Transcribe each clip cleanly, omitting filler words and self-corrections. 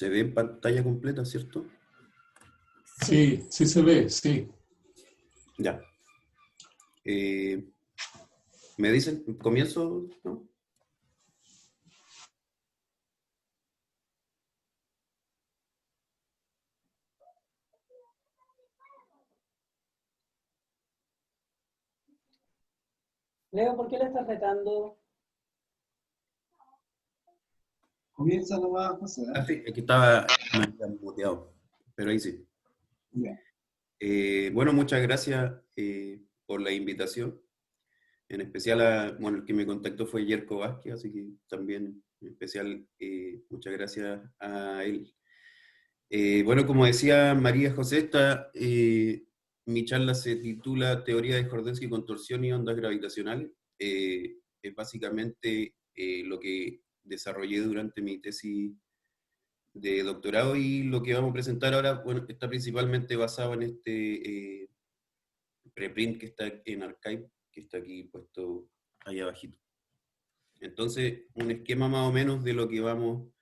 Se ve en pantalla completa, ¿cierto? Sí, sí se ve, sí. Ya. Eh, ¿Me dicen, comienzo? ¿No? Leo, ¿por qué le estás retando? Comienza nomás, José. Ah, sí, aquí estaba me había muteado, pero ahí sí. Ya. Bueno, muchas gracias por la invitación. En especial, bueno, el que me contactó fue Yerko Vázquez, así que también en especial muchas gracias a él. Bueno, como decía María José, mi charla se titula Teoría de Jordansky, contorsión y ondas gravitacionales. Es básicamente lo que desarrollé durante mi tesis de doctorado, y lo que vamos a presentar ahora, bueno, está principalmente basado en este preprint que está en Archive, que está aquí puesto ahí abajito. Entonces, un esquema más o menos de lo que vamos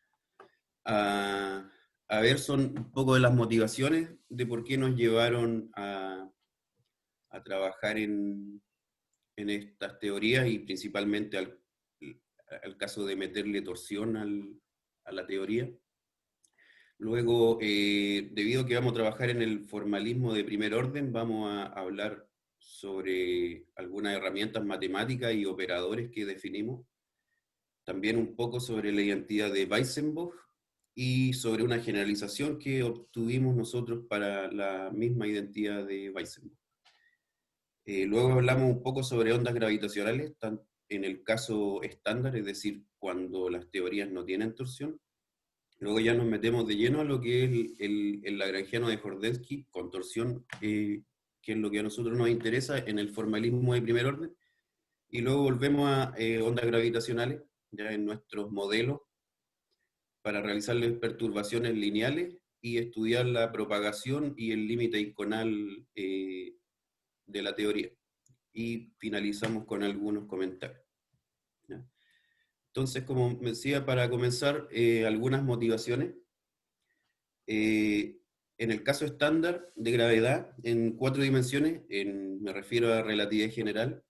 a ver son un poco de las motivaciones de por qué nos llevaron a trabajar en estas teorías, y principalmente al caso de meterle torsión a la teoría. Luego, debido a que vamos a trabajar en el formalismo de primer orden, vamos a hablar sobre algunas herramientas matemáticas y operadores que definimos. También un poco sobre la identidad de Weissenbach y sobre una generalización que obtuvimos nosotros para la misma identidad de Weissenbach. Luego hablamos un poco sobre ondas gravitacionales, en el caso estándar, es decir, cuando las teorías no tienen torsión. Luego ya nos metemos de lleno a lo que es el lagrangiano de Jordansky, con torsión, que es lo que a nosotros nos interesa en el formalismo de primer orden. Y luego volvemos a ondas gravitacionales, ya en nuestros modelos, para realizarles perturbaciones lineales y estudiar la propagación y el límite iconal de la teoría. Y finalizamos con algunos comentarios. ¿Ya? Entonces, como me decía, para comenzar, algunas motivaciones. En el caso estándar de gravedad, en 4 dimensiones, me refiero a relatividad general,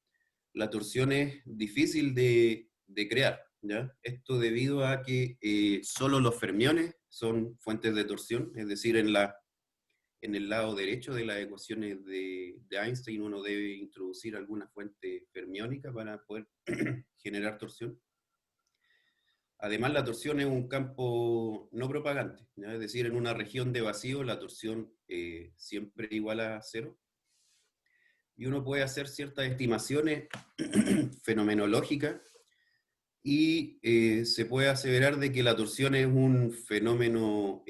la torsión es difícil de crear, ¿ya? Esto debido a que solo los fermiones son fuentes de torsión, es decir, en el lado derecho de las ecuaciones de Einstein uno debe introducir alguna fuente fermiónica para poder generar torsión. Además, la torsión es un campo no propagante, ¿ya? Es decir, en una región de vacío la torsión siempre es igual a cero. Y uno puede hacer ciertas estimaciones fenomenológicas y se puede aseverar de que la torsión es un fenómeno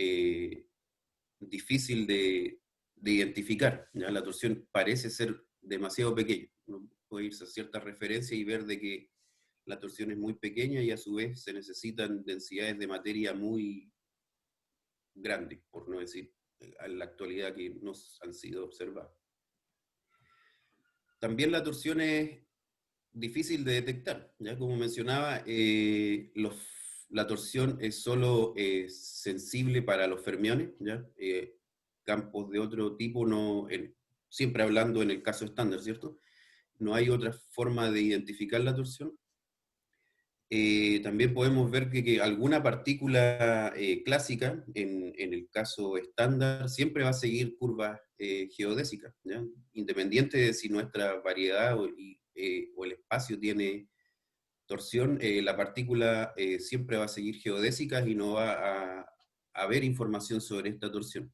difícil de identificar, ¿ya? La torsión parece ser demasiado pequeña. Uno puede irse a ciertas referencias y ver de que la torsión es muy pequeña y a su vez se necesitan densidades de materia muy grandes, por no decir en la actualidad que no han sido observadas. También la torsión es difícil de detectar, ya como mencionaba, la torsión es solo sensible para los fermiones, ¿ya? Campos de otro tipo no, siempre hablando en el caso estándar, ¿cierto? No hay otra forma de identificar la torsión. También podemos ver que alguna partícula clásica, en el caso estándar, siempre va a seguir curvas geodésicas, ¿ya? Independiente de si nuestra variedad o el espacio tiene torsión, la partícula siempre va a seguir geodésicas y no va a haber información sobre esta torsión.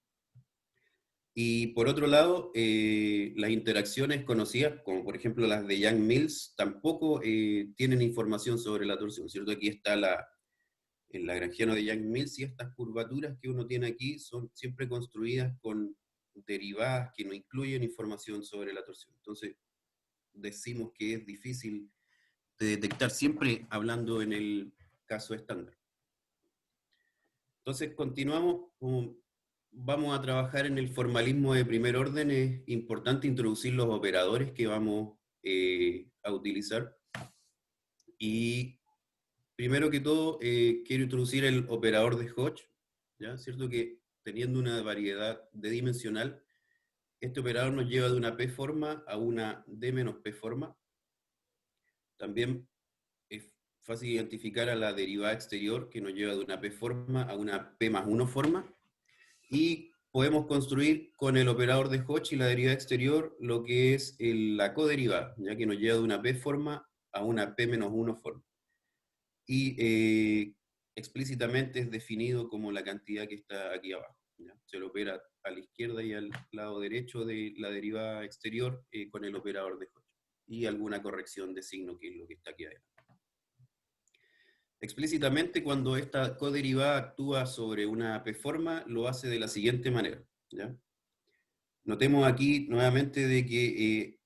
Y por otro lado, las interacciones conocidas, como por ejemplo las de Yang-Mills, tampoco tienen información sobre la torsión, ¿cierto? Aquí está el lagrangiano de Yang-Mills, y estas curvaturas que uno tiene aquí son siempre construidas con derivadas que no incluyen información sobre la torsión. Entonces, decimos que es difícil de detectar, siempre hablando en el caso estándar. Entonces, continuamos. Vamos a trabajar en el formalismo de primer orden. Es importante introducir los operadores que vamos a utilizar. Y primero que todo, quiero introducir el operador de Hodge, ¿ya? ¿Cierto que teniendo una variedad D dimensional, este operador nos lleva de una P forma a una D menos P forma? También es fácil identificar a la derivada exterior, que nos lleva de una P forma a una P más 1 forma, y podemos construir con el operador de Hodge y la derivada exterior lo que es la coderivada, ya que nos lleva de una P forma a una P menos 1 forma. Y explícitamente es definido como la cantidad que está aquí abajo, ¿ya? Se lo opera a la izquierda y al lado derecho de la derivada exterior con el operador de Hodge, y alguna corrección de signo, que es lo que está aquí adelante. Explícitamente, cuando esta coderivada actúa sobre una P-forma, lo hace de la siguiente manera, ¿ya? Notemos aquí nuevamente de que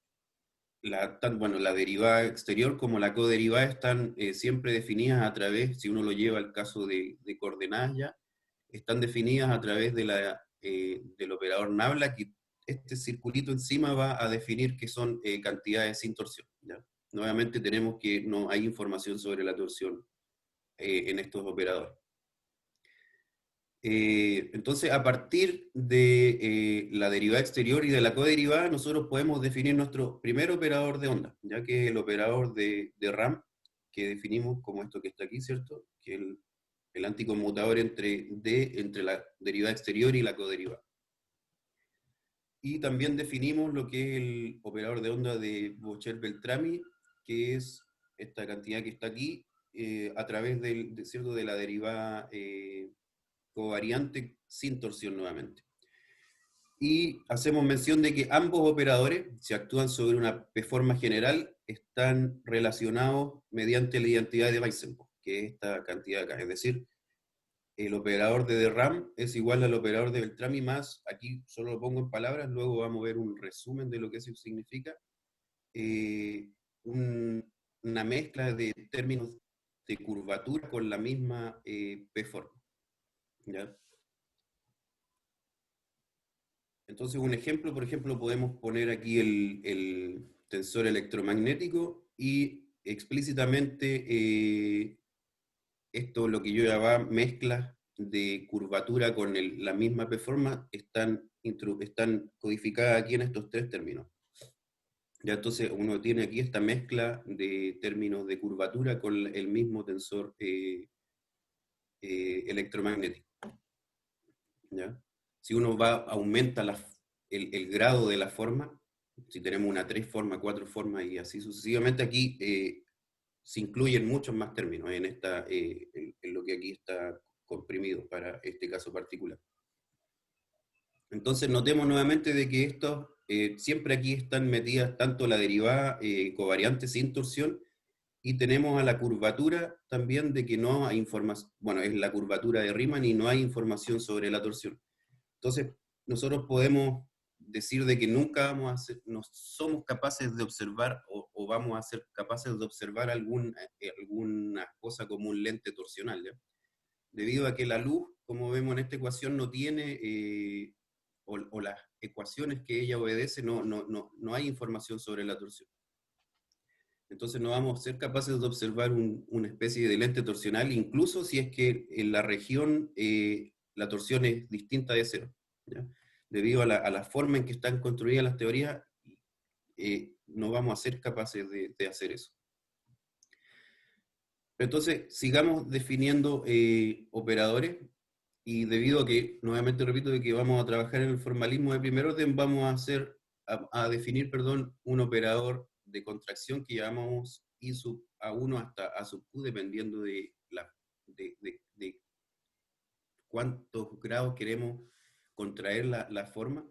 la derivada exterior como la coderivada están siempre definidas a través, si uno lo lleva al caso de coordenadas ya, están definidas a través de del operador nabla, que este circulito encima va a definir que son cantidades sin torsión, ¿ya? Nuevamente tenemos que no hay información sobre la torsión en estos operadores. Entonces, a partir de la derivada exterior y de la coderivada, nosotros podemos definir nuestro primer operador de onda, ya que el operador de RAM, que definimos como esto que está aquí, ¿cierto? Que es el anticonmutador entre la derivada exterior y la coderivada. Y también definimos lo que es el operador de onda de Bochel-Beltrami, que es esta cantidad que está aquí, a través ¿cierto? De la derivada covariante sin torsión nuevamente. Y hacemos mención de que ambos operadores, si actúan sobre una P-forma general, están relacionados mediante la identidad de Weissenburg, que es esta cantidad acá. Es decir, el operador de RAM es igual al operador de Beltrami más, aquí solo lo pongo en palabras, luego vamos a ver un resumen de lo que eso significa, una mezcla de términos de curvatura con la misma P-forma, ¿ya? Entonces, un ejemplo, por ejemplo, podemos poner aquí el tensor electromagnético y explícitamente esto, lo que yo llamaba mezclas de curvatura con la misma performance, están codificadas aquí en estos tres términos. Ya entonces uno tiene aquí esta mezcla de términos de curvatura con el mismo tensor electromagnético, ¿ya? Si uno aumenta el grado de la forma, si tenemos una 3 forma, 4 formas y así sucesivamente, aquí se incluyen muchos más términos en lo que aquí está comprimido para este caso particular. Entonces notemos nuevamente de que estos, siempre aquí están metidas tanto la derivada covariante sin torsión, y tenemos a la curvatura también de que no hay información, bueno, es la curvatura de Riemann y no hay información sobre la torsión. Entonces, nosotros podemos decir de que nunca no somos capaces de observar o vamos a ser capaces de observar alguna cosa como un lente torsional, ¿ya? Debido a que la luz, como vemos en esta ecuación, no tiene, o las ecuaciones que ella obedece, no hay información sobre la torsión. Entonces no vamos a ser capaces de observar una especie de lente torsional, incluso si es que en la región la torsión es distinta de cero, ¿ya? Debido a la forma en que están construidas las teorías, no vamos a ser capaces de hacer eso. Entonces, sigamos definiendo operadores, y debido a que, nuevamente repito, de que vamos a trabajar en el formalismo de primer orden, vamos a definir, perdón, un operador de contracción que llamamos I sub A1 hasta A sub Q, dependiendo de cuántos grados queremos contraer la forma,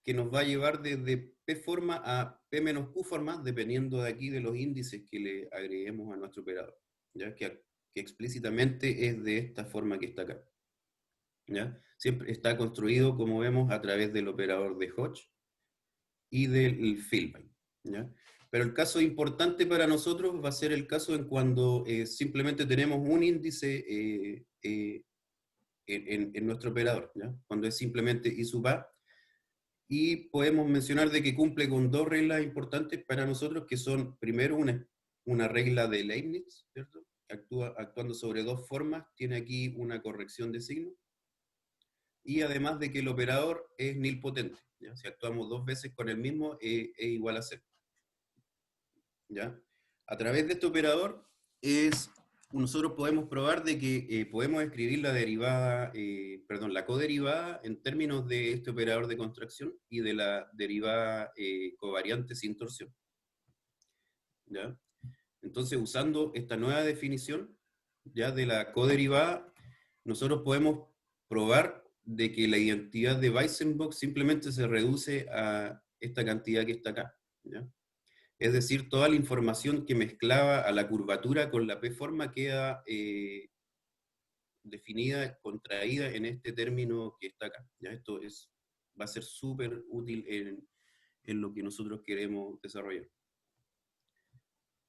que nos va a llevar desde P forma a P menos Q forma, dependiendo de aquí de los índices que le agreguemos a nuestro operador, ¿ya? Que explícitamente es de esta forma que está acá, ¿ya? Siempre está construido, como vemos, a través del operador de Hodge y del Filbine, ¿ya? Pero el caso importante para nosotros va a ser el caso en cuando simplemente tenemos un índice en nuestro operador, ¿ya? Cuando es simplemente I sub A, y podemos mencionar de que cumple con dos reglas importantes para nosotros, que son, primero, una regla de Leibniz, ¿cierto? Actuando sobre dos formas, tiene aquí una corrección de signo, y además de que el operador es nilpotente, ¿ya? Si actuamos 2 veces con el mismo, es igual a 0. ¿Ya? A través de este operador, nosotros podemos probar de que podemos escribir la derivada, la coderivada en términos de este operador de contracción y de la derivada covariante sin torsión. ¿Ya? Entonces, usando esta nueva definición ya de la coderivada, nosotros podemos probar de que la identidad de Weissenbach simplemente se reduce a esta cantidad que está acá, ¿ya? Es decir, toda la información que mezclaba a la curvatura con la P-forma queda definida, contraída en este término que está acá, ¿ya? Esto va a ser súper útil en lo que nosotros queremos desarrollar,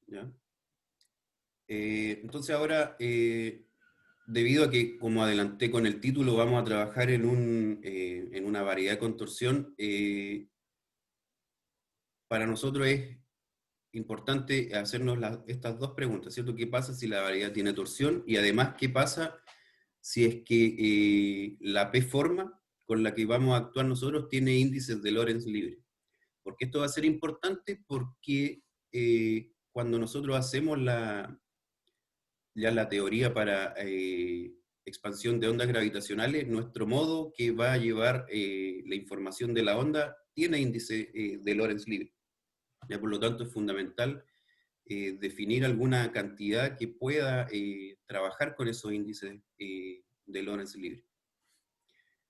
¿ya? Entonces ahora, debido a que, como adelanté con el título, vamos a trabajar en una variedad de contorsión, para nosotros es importante hacernos estas dos preguntas, ¿cierto? ¿Qué pasa si la variedad tiene torsión? Y además, ¿qué pasa si es que la P-forma con la que vamos a actuar nosotros tiene índices de Lorentz libre? Porque esto va a ser importante porque cuando nosotros hacemos ya la teoría para expansión de ondas gravitacionales, nuestro modo que va a llevar la información de la onda tiene índice de Lorentz libre. Ya, por lo tanto, es fundamental definir alguna cantidad que pueda trabajar con esos índices de Lorentz libre.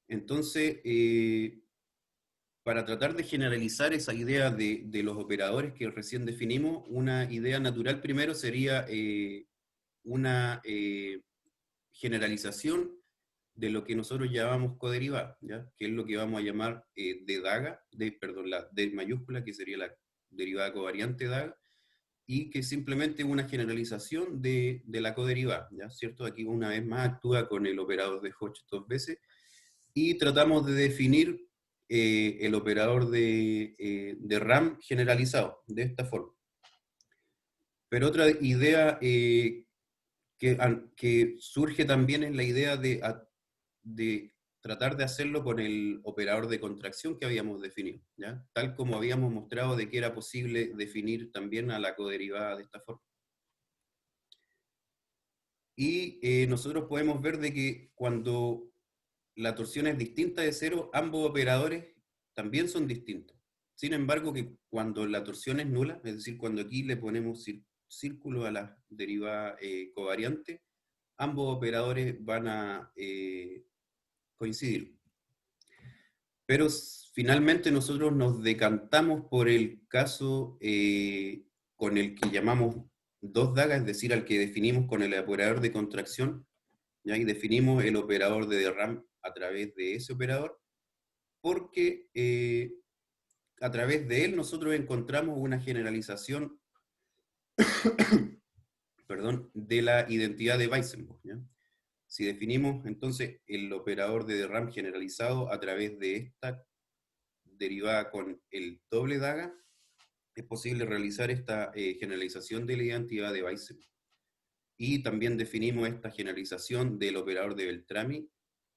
Entonces, para tratar de generalizar esa idea de los operadores que recién definimos, una idea natural primero sería una generalización de lo que nosotros llamamos coderivada, ¿ya? Que es lo que vamos a llamar la D mayúscula, que sería la derivada covariante DAGA, y que simplemente es una generalización de la coderivada, ¿ya? ¿Cierto? Aquí una vez más actúa con el operador de Hodge 2 veces, y tratamos de definir el operador de RAM generalizado, de esta forma. Pero otra idea que surge también es la idea de tratar de hacerlo con el operador de contracción que habíamos definido, ¿ya? Tal como habíamos mostrado de que era posible definir también a la coderivada de esta forma. Y nosotros podemos ver de que cuando la torsión es distinta de cero, ambos operadores también son distintos. Sin embargo, que cuando la torsión es nula, es decir, cuando aquí le ponemos círculo a la derivada covariante, ambos operadores van a coincidir. Pero finalmente nosotros nos decantamos por el caso con el que llamamos 2 DAGA, es decir, al que definimos con el operador de contracción, ¿ya? Y definimos el operador de derram a través de ese operador, porque a través de él nosotros encontramos una generalización perdón, de la identidad de Weissenbach, ¿ya? Si definimos entonces el operador de derram generalizado a través de esta derivada con el doble DAGA, es posible realizar esta generalización de la identidad de Weissenbach. Y también definimos esta generalización del operador de Beltrami,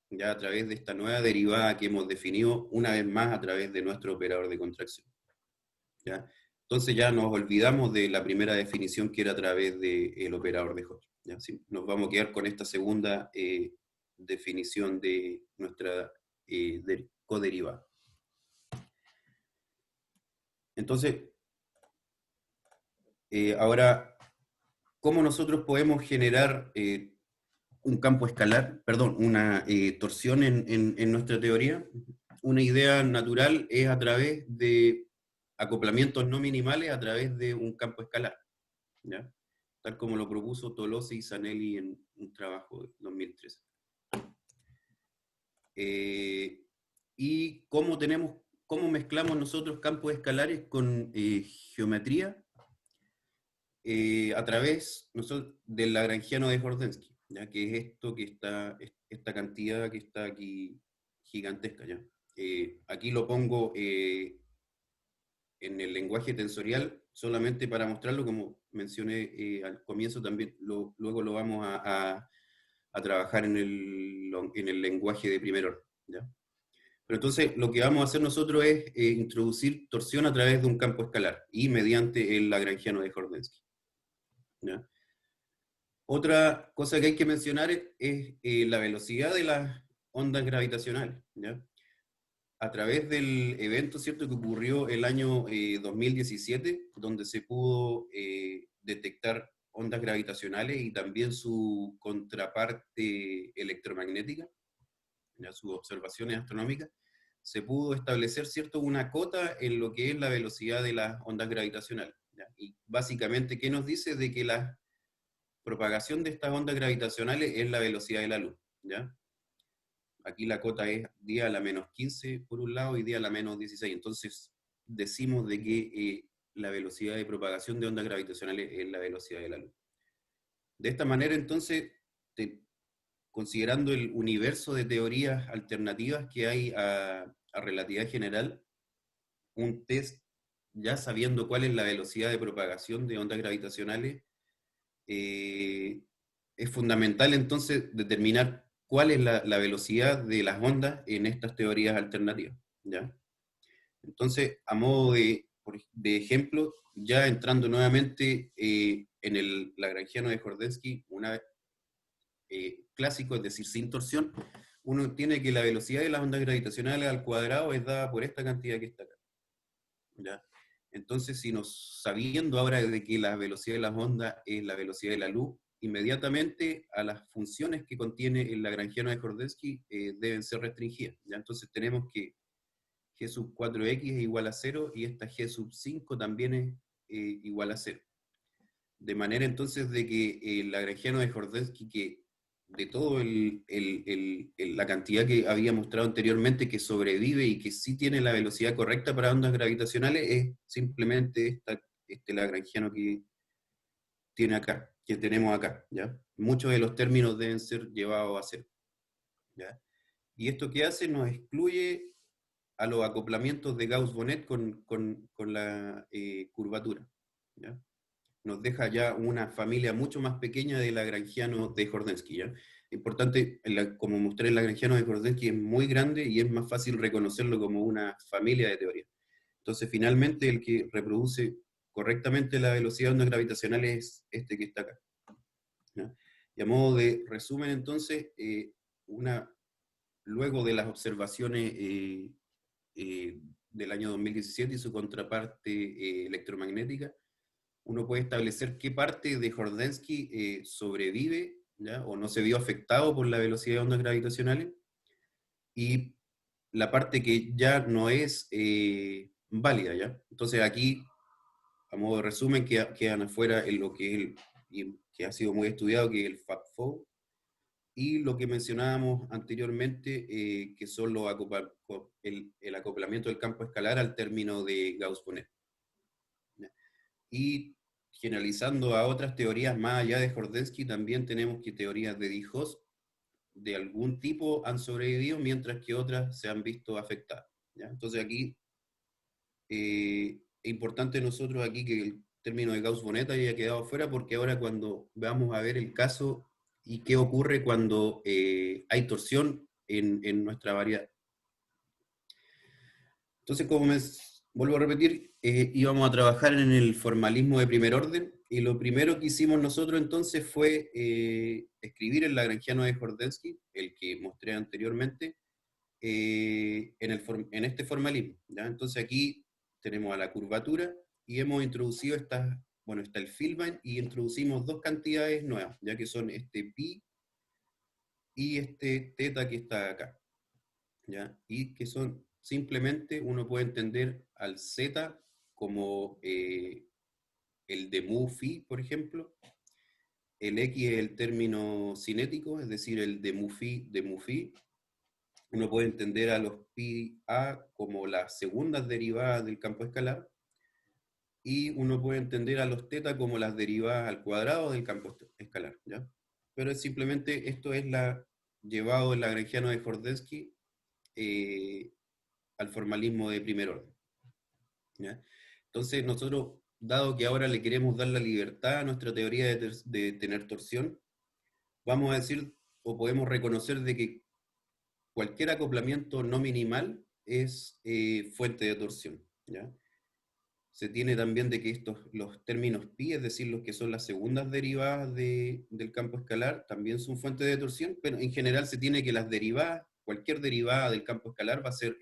ya a través de esta nueva derivada que hemos definido una vez más a través de nuestro operador de contracción, ¿ya? Entonces ya nos olvidamos de la primera definición que era a través del operador de Hodge, ¿ya? Sí, nos vamos a quedar con esta segunda definición de nuestra coderivada. Entonces, ahora, ¿cómo nosotros podemos generar un campo escalar, perdón, una torsión en nuestra teoría? Una idea natural es a través de acoplamientos no minimales a través de un campo escalar, ¿ya? Tal como lo propuso Tolosa y Zanelli en un trabajo de 2013. ¿Y cómo mezclamos nosotros campos escalares con geometría? A través del lagrangiano de Jordansky, ¿ya? Que es esta cantidad que está aquí gigantesca, ¿ya? Aquí lo pongo en el lenguaje tensorial solamente para mostrarlo, como mencioné al comienzo, también luego lo vamos a trabajar en el lenguaje de primer orden. ¿ya? Pero entonces lo que vamos a hacer nosotros es introducir torsión a través de un campo escalar y mediante el lagrangiano de Jordansky, ¿ya? Otra cosa que hay que mencionar es la velocidad de las ondas gravitacionales, ¿ya? A través del evento, ¿cierto?, que ocurrió el año 2017, donde se pudo detectar ondas gravitacionales y también su contraparte electromagnética, ya sus observaciones astronómicas, se pudo establecer, ¿cierto?, una cota en lo que es la velocidad de las ondas gravitacionales, ¿ya? Y básicamente, ¿qué nos dice? De que la propagación de estas ondas gravitacionales es la velocidad de la luz, ¿ya? Aquí la cota es 10 a la menos 15 por un lado y 10 a la menos 16. Entonces decimos de que la velocidad de propagación de ondas gravitacionales es la velocidad de la luz. De esta manera, entonces, considerando el universo de teorías alternativas que hay a relatividad general, un test, ya sabiendo cuál es la velocidad de propagación de ondas gravitacionales, es fundamental entonces determinar cuál es la velocidad de las ondas en estas teorías alternativas, ¿ya? Entonces, a modo de ejemplo, ya entrando nuevamente en el lagrangiano de Jordansky, una clásico, es decir, sin torsión, uno tiene que la velocidad de las ondas gravitacionales al cuadrado es dada por esta cantidad que está acá, ¿ya? Entonces, si sabiendo ahora de que la velocidad de las ondas es la velocidad de la luz, inmediatamente a las funciones que contiene el lagrangiano de Jordansky deben ser restringidas, ¿ya? Entonces tenemos que g sub 4x es igual a 0 y esta g sub 5 también es igual a 0. De manera entonces de que el lagrangiano de Jordansky, que de todo la cantidad que había mostrado anteriormente que sobrevive y que sí tiene la velocidad correcta para ondas gravitacionales, es simplemente este lagrangiano que tiene acá, que tenemos acá, ¿ya? Muchos de los términos deben ser llevados a cero, ¿ya? Y esto que hace nos excluye a los acoplamientos de Gauss-Bonnet con la curvatura, ¿ya? Nos deja ya una familia mucho más pequeña de lagrangiano de Jordansky, ¿ya? Importante, como mostré, el lagrangiano de Jordansky es muy grande y es más fácil reconocerlo como una familia de teorías. Entonces, finalmente, el que reproduce correctamente la velocidad de ondas gravitacionales es este que está acá, ¿ya? Y a modo de resumen, entonces, luego de las observaciones del año 2017 y su contraparte electromagnética, uno puede establecer qué parte de Jordansky sobrevive, ¿ya?, o no se vio afectado por la velocidad de ondas gravitacionales, y la parte que ya no es válida, ¿ya? Entonces aquí, a modo de resumen, quedan afuera en lo que es y que ha sido muy estudiado, que es el FAB4, y lo que mencionábamos anteriormente, que son el acoplamiento del campo escalar al término de Gauss-Bonnet. Y generalizando a otras teorías más allá de Jordansky, también tenemos que teorías de Dijós de algún tipo han sobrevivido, mientras que otras se han visto afectadas, ¿ya? Entonces aquí, es importante nosotros aquí que el término de Gauss-Bonnet haya quedado fuera, porque ahora cuando vamos a ver el caso y qué ocurre cuando hay torsión en nuestra variedad. Entonces, vuelvo a repetir, íbamos a trabajar en el formalismo de primer orden, y lo primero que hicimos nosotros entonces fue escribir el lagrangiano de Jordansky, el que mostré anteriormente, en este formalismo, ¿ya? Entonces aquí tenemos a la curvatura, y hemos introducido está el Filbine, y introducimos dos cantidades nuevas, ya que son este pi y este teta que está acá, ¿ya? Y que son simplemente, uno puede entender al z como el de mu phi, por ejemplo. El x es el término cinético, es decir, el de mu phi de mu phi. Uno puede entender a los pi a como las segundas derivadas del campo escalar, y uno puede entender a los teta como las derivadas al cuadrado del campo escalar, ¿ya? Pero es simplemente, esto es llevado el lagrangiano de Jordansky al formalismo de primer orden, ¿ya? Entonces nosotros, dado que ahora le queremos dar la libertad a nuestra teoría de tener torsión, vamos a decir, o podemos reconocer de que cualquier acoplamiento no minimal es fuente de torsión, ¿ya? Se tiene también de que los términos pi, es decir, los que son las segundas derivadas del campo escalar, también son fuente de torsión, pero en general se tiene que las derivadas, cualquier derivada del campo escalar va a ser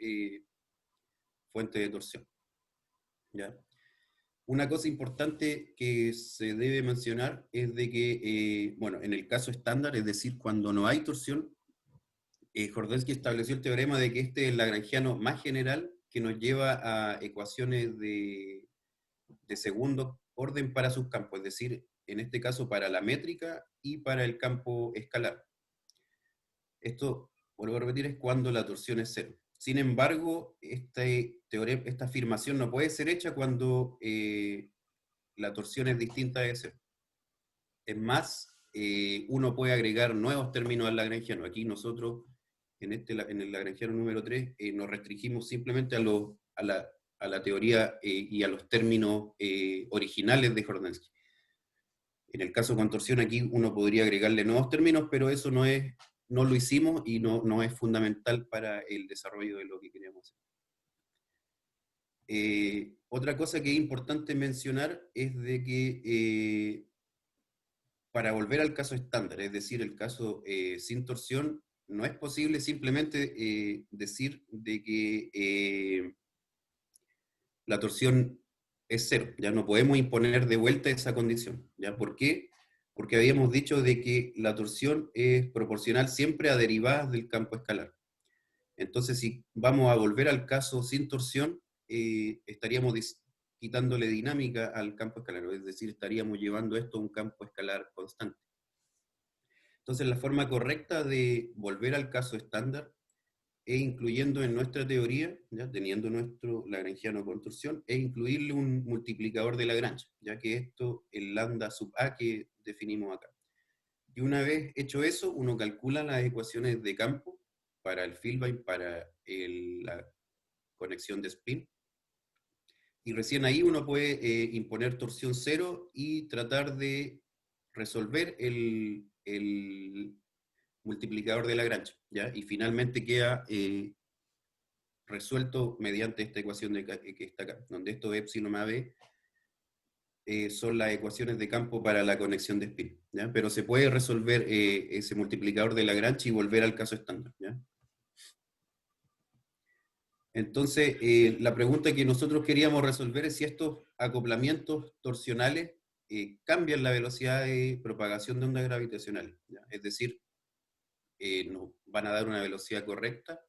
fuente de torsión, ¿ya? Una cosa importante que se debe mencionar es de que, bueno, en el caso estándar, es decir, cuando no hay torsión, Jordansky estableció el teorema de que este es el lagrangiano más general que nos lleva a ecuaciones de segundo orden para sus campos, es decir, en este caso para la métrica y para el campo escalar. Esto, vuelvo a repetir, es cuando la torsión es cero. Sin embargo, esta afirmación no puede ser hecha cuando la torsión es distinta de cero. Es más, uno puede agregar nuevos términos al lagrangiano. Aquí nosotros, en el lagrangiano número 3, nos restringimos simplemente a la teoría y a los términos originales de Jordansky. En el caso con torsión, aquí uno podría agregarle nuevos términos, pero eso no lo hicimos y no es fundamental para el desarrollo de lo que queríamos hacer. Otra cosa que es importante mencionar es de que para volver al caso estándar, es decir, el caso sin torsión, no es posible simplemente decir de que la torsión es cero, ya no podemos imponer de vuelta esa condición, ¿ya? ¿Por qué? Porque habíamos dicho de que la torsión es proporcional siempre a derivadas del campo escalar. Entonces, si vamos a volver al caso sin torsión, estaríamos quitándole dinámica al campo escalar, es decir, estaríamos llevando esto a un campo escalar constante. Entonces, la forma correcta de volver al caso estándar es incluyendo en nuestra teoría, ¿ya? Teniendo nuestro lagrangiano con torsión, es incluirle un multiplicador de Lagrange, ya que esto, el lambda sub a que definimos acá. Y una vez hecho eso, uno calcula las ecuaciones de campo para el Filbine, para la conexión de spin, y recién ahí uno puede imponer torsión cero y tratar de resolver el multiplicador de Lagrange, ¿ya? Y finalmente queda resuelto mediante esta ecuación que está acá, donde esto epsilon AB son las ecuaciones de campo para la conexión de spin, ¿ya? Pero se puede resolver ese multiplicador de Lagrange y volver al caso estándar, ¿ya? Entonces, la pregunta que nosotros queríamos resolver es si estos acoplamientos torsionales cambian la velocidad de propagación de ondas gravitacionales, ¿ya? Es decir, nos van a dar una velocidad correcta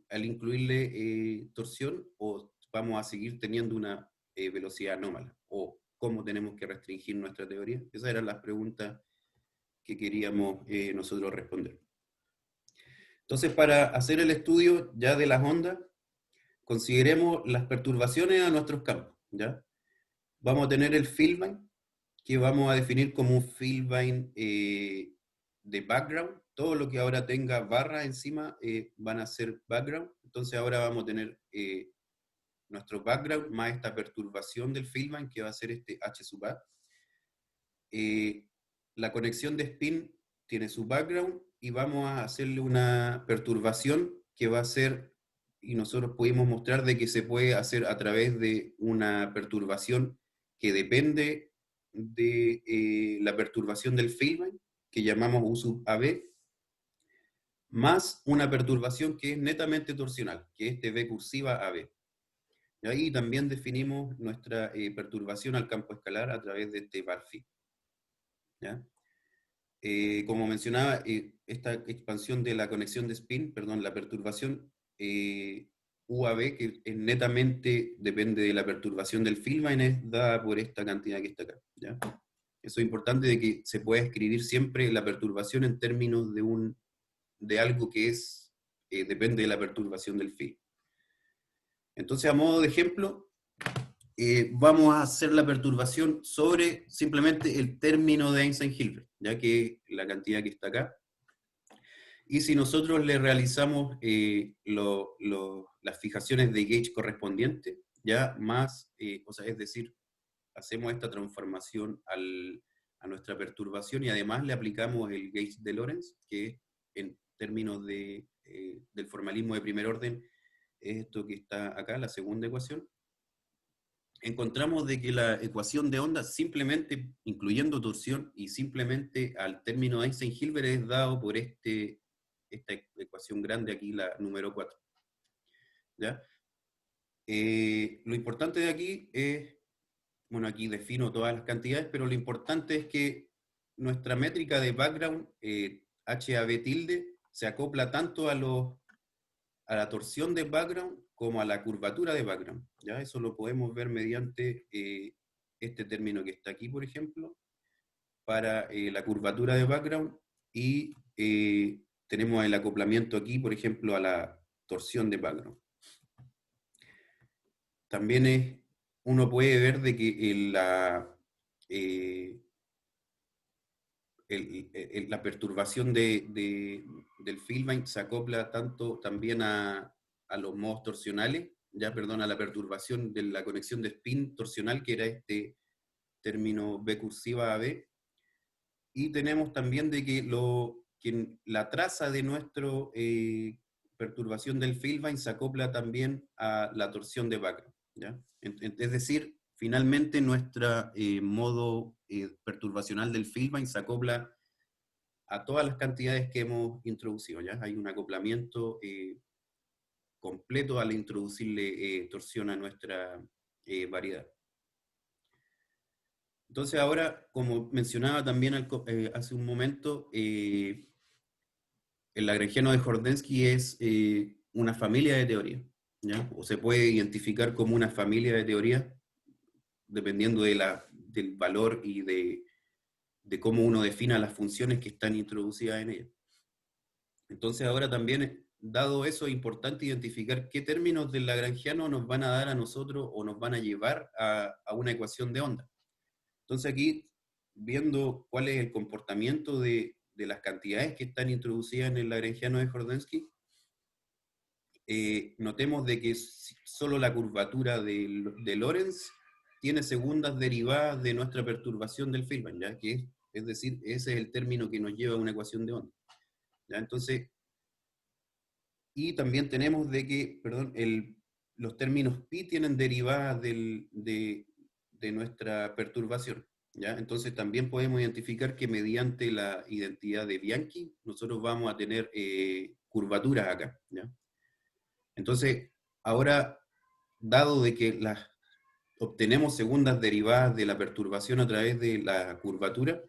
al incluirle torsión, o vamos a seguir teniendo una velocidad anómala, o cómo tenemos que restringir nuestra teoría. Esas eran las preguntas que queríamos nosotros responder. Entonces, para hacer el estudio ya de las ondas, consideremos las perturbaciones a nuestros campos, ¿ya? Vamos a tener el Filbine, que vamos a definir como un Filbine de background. Todo lo que ahora tenga barra encima van a ser background. Entonces ahora vamos a tener nuestro background más esta perturbación del Filbine, que va a ser este H sub A. La conexión de spin tiene su background y vamos a hacerle una perturbación que va a ser, y nosotros pudimos mostrar de que se puede hacer a través de una perturbación que depende de la perturbación del Filbine, que llamamos U sub AB, más una perturbación que es netamente torsional, que es este V cursiva AB. Y ahí también definimos nuestra perturbación al campo escalar a través de este bar phi, ¿ya? Como mencionaba, esta expansión de la conexión de spin, perdón, la perturbación UAB, que es netamente depende de la perturbación del Filbine, es dada por esta cantidad que está acá, ¿ya? Eso es importante, de que se pueda escribir siempre la perturbación en términos de algo que depende de la perturbación del Filbine. Entonces, a modo de ejemplo, vamos a hacer la perturbación sobre simplemente el término de Einstein-Hilbert, ya que la cantidad que está acá. Y si nosotros le realizamos las fijaciones de gauge correspondientes, ya más, o sea, es decir, hacemos esta transformación a nuestra perturbación y además le aplicamos el gauge de Lorentz, que en términos de del formalismo de primer orden es esto que está acá, la segunda ecuación. Encontramos de que la ecuación de onda, simplemente incluyendo torsión y simplemente al término de Einstein-Hilbert, es dado por esta ecuación grande aquí, la número 4. ¿Ya? Lo importante de aquí es, bueno, aquí defino todas las cantidades, pero lo importante es que nuestra métrica de background, HAB tilde, se acopla tanto a la torsión de background como a la curvatura de background. ¿Ya? Eso lo podemos ver mediante este término que está aquí, por ejemplo, para la curvatura de background, y tenemos el acoplamiento aquí, por ejemplo, a la torsión de background. También uno puede ver de que la perturbación del Filbane se acopla tanto también a los modos torsionales, a la perturbación de la conexión de spin torsional, que era este término B cursiva AB, y tenemos también de que la traza de nuestra perturbación del Filbane se acopla también a la torsión de background, ¿ya? Es decir, finalmente nuestro modo perturbacional del Filbane se acopla a todas las cantidades que hemos introducido, ¿ya? Hay un acoplamiento completo al introducirle torsión a nuestra variedad. Entonces ahora, como mencionaba también hace un momento, el lagrangiano de Jordansky es una familia de teorías, ¿ya? O se puede identificar como una familia de teorías, dependiendo del valor y de cómo uno defina las funciones que están introducidas en ella. Entonces ahora también, dado eso, es importante identificar qué términos del lagrangiano nos van a dar a nosotros o nos van a llevar a una ecuación de onda. Entonces aquí, viendo cuál es el comportamiento de las cantidades que están introducidas en el lagrangiano de Jordansky, notemos de que solo la curvatura de Lorentz tiene segundas derivadas de nuestra perturbación del Filbane, ¿ya? Es decir, ese es el término que nos lleva a una ecuación de onda, ¿ya? Entonces, y también tenemos de que, perdón, los términos pi tienen derivadas de nuestra perturbación, ¿ya? Entonces también podemos identificar que mediante la identidad de Bianchi, nosotros vamos a tener curvaturas acá, ¿ya? Entonces, ahora, dado de que obtenemos segundas derivadas de la perturbación a través de la curvatura,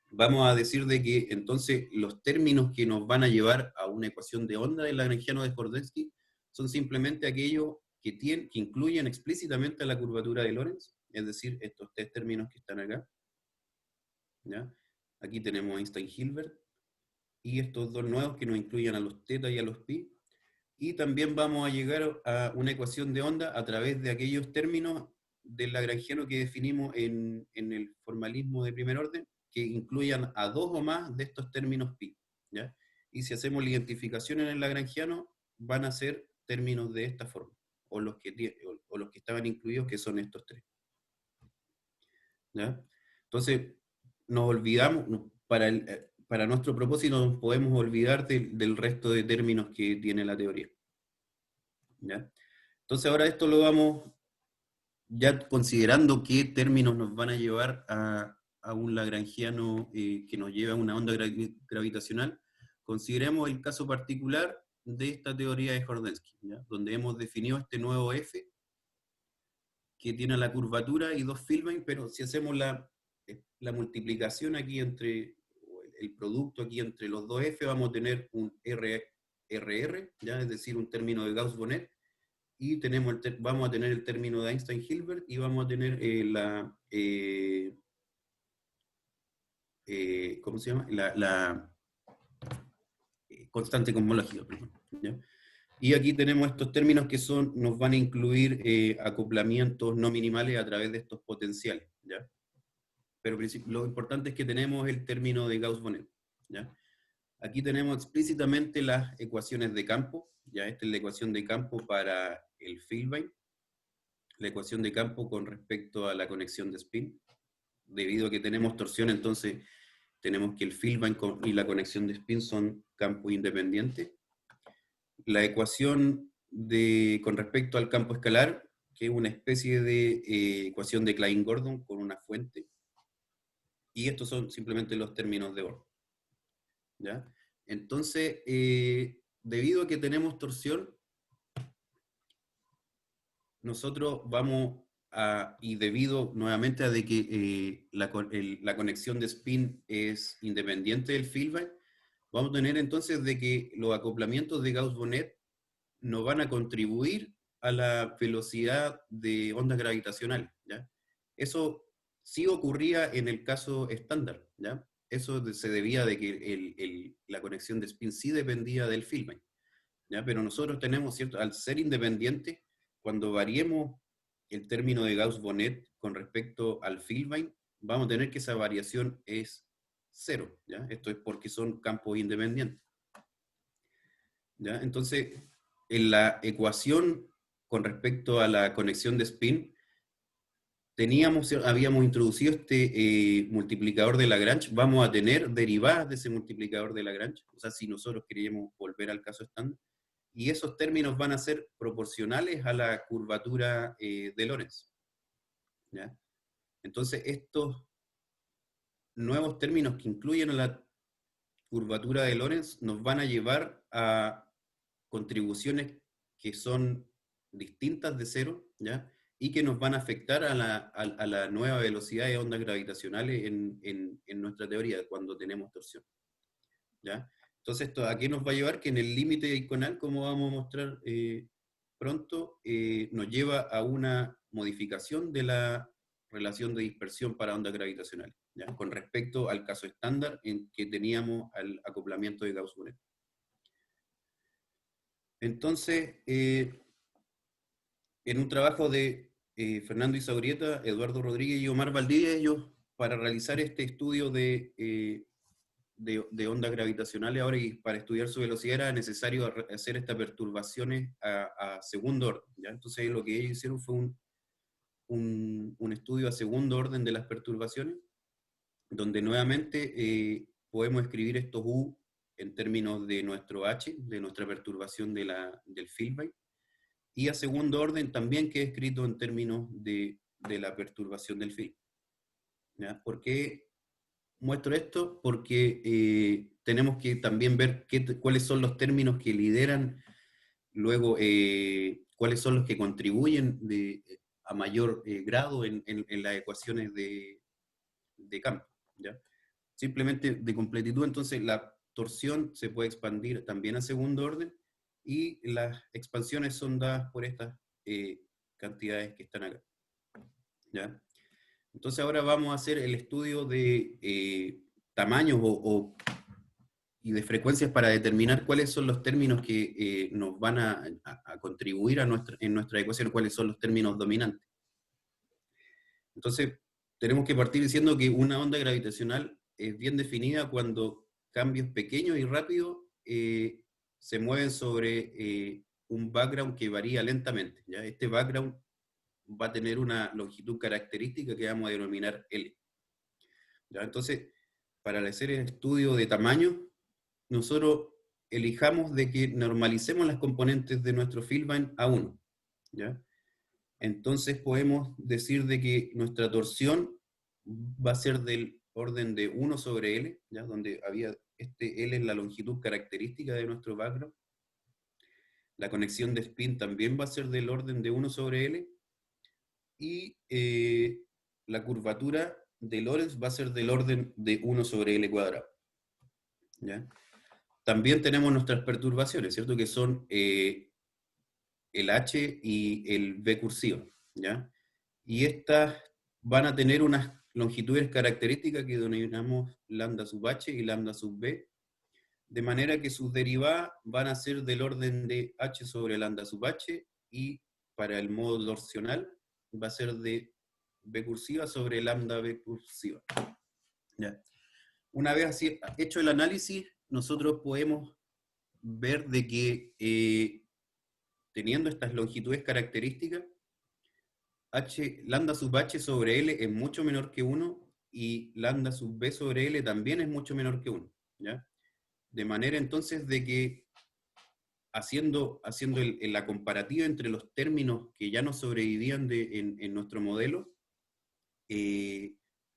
vamos a decir de que entonces los términos que nos van a llevar a una ecuación de onda del lagrangiano de Jordansky son simplemente aquellos que incluyen explícitamente la curvatura de Lorentz, es decir, estos tres términos que están acá, ¿ya? Aquí tenemos Einstein-Hilbert, y estos dos nuevos que nos incluyen a los teta y a los pi, y también vamos a llegar a una ecuación de onda a través de aquellos términos del lagrangiano que definimos en el formalismo de primer orden, que incluyan a dos o más de estos términos pi, ¿ya? Y si hacemos la identificación en el lagrangiano, van a ser términos de esta forma, o los que estaban incluidos, que son estos tres, ¿ya? Entonces, nos olvidamos, para nuestro propósito nos podemos olvidar del resto de términos que tiene la teoría, ¿ya? Entonces ahora esto lo vamos, ya considerando qué términos nos van a llevar a un lagrangiano que nos lleve a una onda gravitacional, consideremos el caso particular de esta teoría de Jordansky, ¿ya? Donde hemos definido este nuevo f, que tiene la curvatura y dos Filbane, pero si hacemos la multiplicación aquí el producto aquí entre los dos f, vamos a tener un RR, ¿ya? Es decir, un término de Gauss-Bonnet, y vamos a tener el término de Einstein-Hilbert, y vamos a tener ¿cómo se llama? La constante cosmológica, ¿ya? Y aquí tenemos estos términos que nos van a incluir acoplamientos no minimales a través de estos potenciales, ¿ya? Pero lo importante es que tenemos el término de Gauss-Bonnet, ¿ya? Aquí tenemos explícitamente las ecuaciones de campo, ¿ya? Esta es la ecuación de campo para el Filbane, la ecuación de campo con respecto a la conexión de spin. Debido a que tenemos torsión, entonces tenemos que el Filbane y la conexión de spin son campos independientes. la ecuación con respecto al campo escalar, que es una especie de ecuación de Klein-Gordon con una fuente, y estos son simplemente los términos de orden. ¿Ya? Entonces, debido a que tenemos torsión, nosotros vamos a, y debido nuevamente a de que la conexión de spin es independiente del feedback, vamos a tener entonces de que los acoplamientos de Gauss-Bonnet nos van a contribuir a la velocidad de ondas gravitacionales, ¿ya? Eso sí ocurría en el caso estándar, ¿ya? Eso se debía de que la conexión de spin sí dependía del feedback, ¿ya? Pero nosotros tenemos, ¿cierto? Al ser independientes, cuando variemos el término de Gauss-Bonnet con respecto al feedback, vamos a tener que esa variación es cero, ¿ya? Esto es porque son campos independientes, ¿ya? Entonces, en la ecuación con respecto a la conexión de spin, habíamos introducido este multiplicador de Lagrange. Vamos a tener derivadas de ese multiplicador de Lagrange, o sea, si nosotros queríamos volver al caso estándar, y esos términos van a ser proporcionales a la curvatura de Lorentz, ¿ya? Entonces, estos nuevos términos que incluyen a la curvatura de Lorentz nos van a llevar a contribuciones que son distintas de cero, ¿ya? Y que nos van a afectar a la nueva velocidad de ondas gravitacionales en nuestra teoría, cuando tenemos torsión, ¿ya? Entonces, ¿esto a qué nos va a llevar? Que en el límite iconal, como vamos a mostrar pronto, nos lleva a una modificación de la relación de dispersión para ondas gravitacionales, ¿ya? Con respecto al caso estándar en que teníamos al acoplamiento de Gauss-Bonnet. Entonces, en un trabajo de Fernando Izagurrieta, Eduardo Rodríguez y Omar Valdivia, ellos, para realizar este estudio de ondas gravitacionales ahora y para estudiar su velocidad, era necesario hacer estas perturbaciones a segundo orden, ¿ya? Entonces, lo que ellos hicieron fue un estudio a segundo orden de las perturbaciones, donde nuevamente podemos escribir estos U en términos de nuestro H, de nuestra perturbación del feedback, y a segundo orden también queda escrito en términos de la perturbación del feedback, ¿ya? ¿Por qué muestro esto? Porque tenemos que también ver cuáles son los términos que lideran, luego cuáles son los que contribuyen a mayor grado en las ecuaciones de campo, ¿ya? Simplemente de completitud, entonces la torsión se puede expandir también a segundo orden, y las expansiones son dadas por estas cantidades que están acá, ¿ya? Entonces ahora vamos a hacer el estudio de tamaños y de frecuencias para determinar cuáles son los términos que nos van a contribuir en nuestra ecuación, cuáles son los términos dominantes. Entonces, tenemos que partir diciendo que una onda gravitacional es bien definida cuando cambios pequeños y rápidos se mueven sobre un background que varía lentamente, ¿ya? Este background va a tener una longitud característica que vamos a denominar L, ¿ya? Entonces, para hacer el estudio de tamaño, nosotros elijamos de que normalicemos las componentes de nuestro feedback a 1, ¿ya? Entonces podemos decir de que nuestra torsión va a ser del orden de 1 sobre L, ¿ya? Donde había este L es la longitud característica de nuestro background. La conexión de spin también va a ser del orden de 1 sobre L. Y la curvatura de Lorentz va a ser del orden de 1 sobre L cuadrado, ¿ya? También tenemos nuestras perturbaciones, ¿cierto? Que son el H y el V cursiva, ¿ya? Y estas van a tener unas longitudes características que denominamos lambda sub H y lambda sub V, de manera que sus derivadas van a ser del orden de H sobre lambda sub H, y para el modo torsional va a ser de V cursiva sobre lambda V cursiva, ¿ya? Una vez así hecho el análisis, nosotros podemos ver de que teniendo estas longitudes características, lambda sub H sobre L es mucho menor que 1, y lambda sub V sobre L también es mucho menor que 1, ¿ya? De manera entonces de que haciendo la comparativa entre los términos que ya nos sobrevivían en nuestro modelo,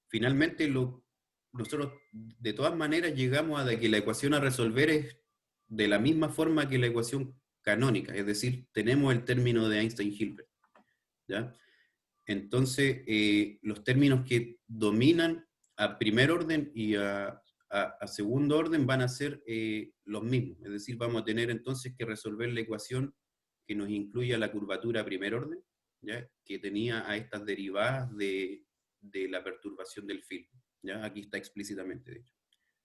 finalmente nosotros de todas maneras llegamos a que la ecuación a resolver es de la misma forma que la ecuación canónica, es decir, tenemos el término de Einstein-Hilbert, ¿ya? Entonces, los términos que dominan a primer orden y a segundo orden van a ser los mismos, es decir, vamos a tener entonces que resolver la ecuación que nos incluya la curvatura a primer orden, ¿ya? Que tenía a estas derivadas de la perturbación del film, ¿ya? Aquí está explícitamente, de hecho.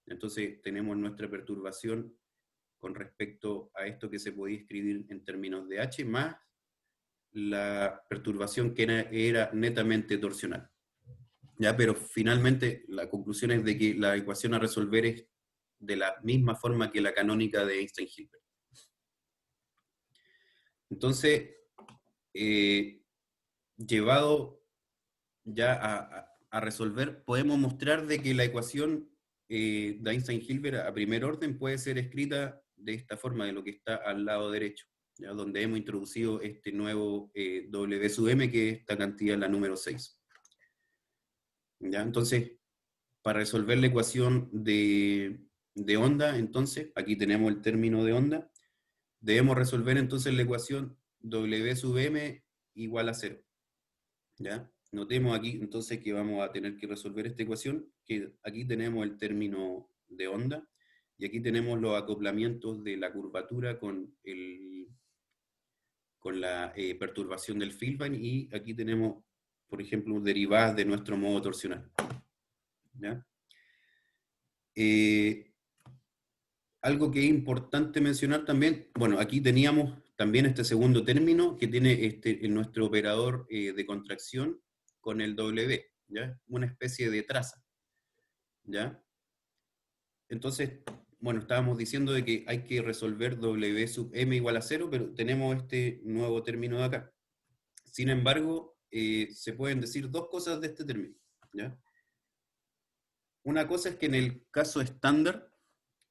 Entonces, tenemos nuestra perturbación con respecto a esto que se podía escribir en términos de H, más la perturbación que era netamente torsional. ¿Ya? Pero finalmente la conclusión es de que la ecuación a resolver es de la misma forma que la canónica de Einstein-Hilbert. Entonces, llevado ya a resolver, podemos mostrar de que la ecuación de Einstein-Hilbert a primer orden puede ser escrita de esta forma, de lo que está al lado derecho, ¿ya? Donde hemos introducido este nuevo W sub m, que es esta cantidad, la número 6. ¿Ya? Entonces, para resolver la ecuación de onda, entonces, aquí tenemos el término de onda, debemos resolver entonces la ecuación W sub m igual a 0. ¿Ya? Notemos aquí entonces que vamos a tener que resolver esta ecuación, que aquí tenemos el término de onda, y aquí tenemos los acoplamientos de la curvatura con la perturbación del Filbine, y aquí tenemos, por ejemplo, derivadas de nuestro modo torsional. ¿Ya? Algo que es importante mencionar también, bueno, aquí teníamos también este segundo término que tiene nuestro operador de contracción con el W, ¿ya? Una especie de traza, ¿ya? Entonces, bueno, estábamos diciendo de que hay que resolver W sub m igual a 0, pero tenemos este nuevo término de acá. Sin embargo, se pueden decir dos cosas de este término, ¿ya? Una cosa es que en el caso estándar,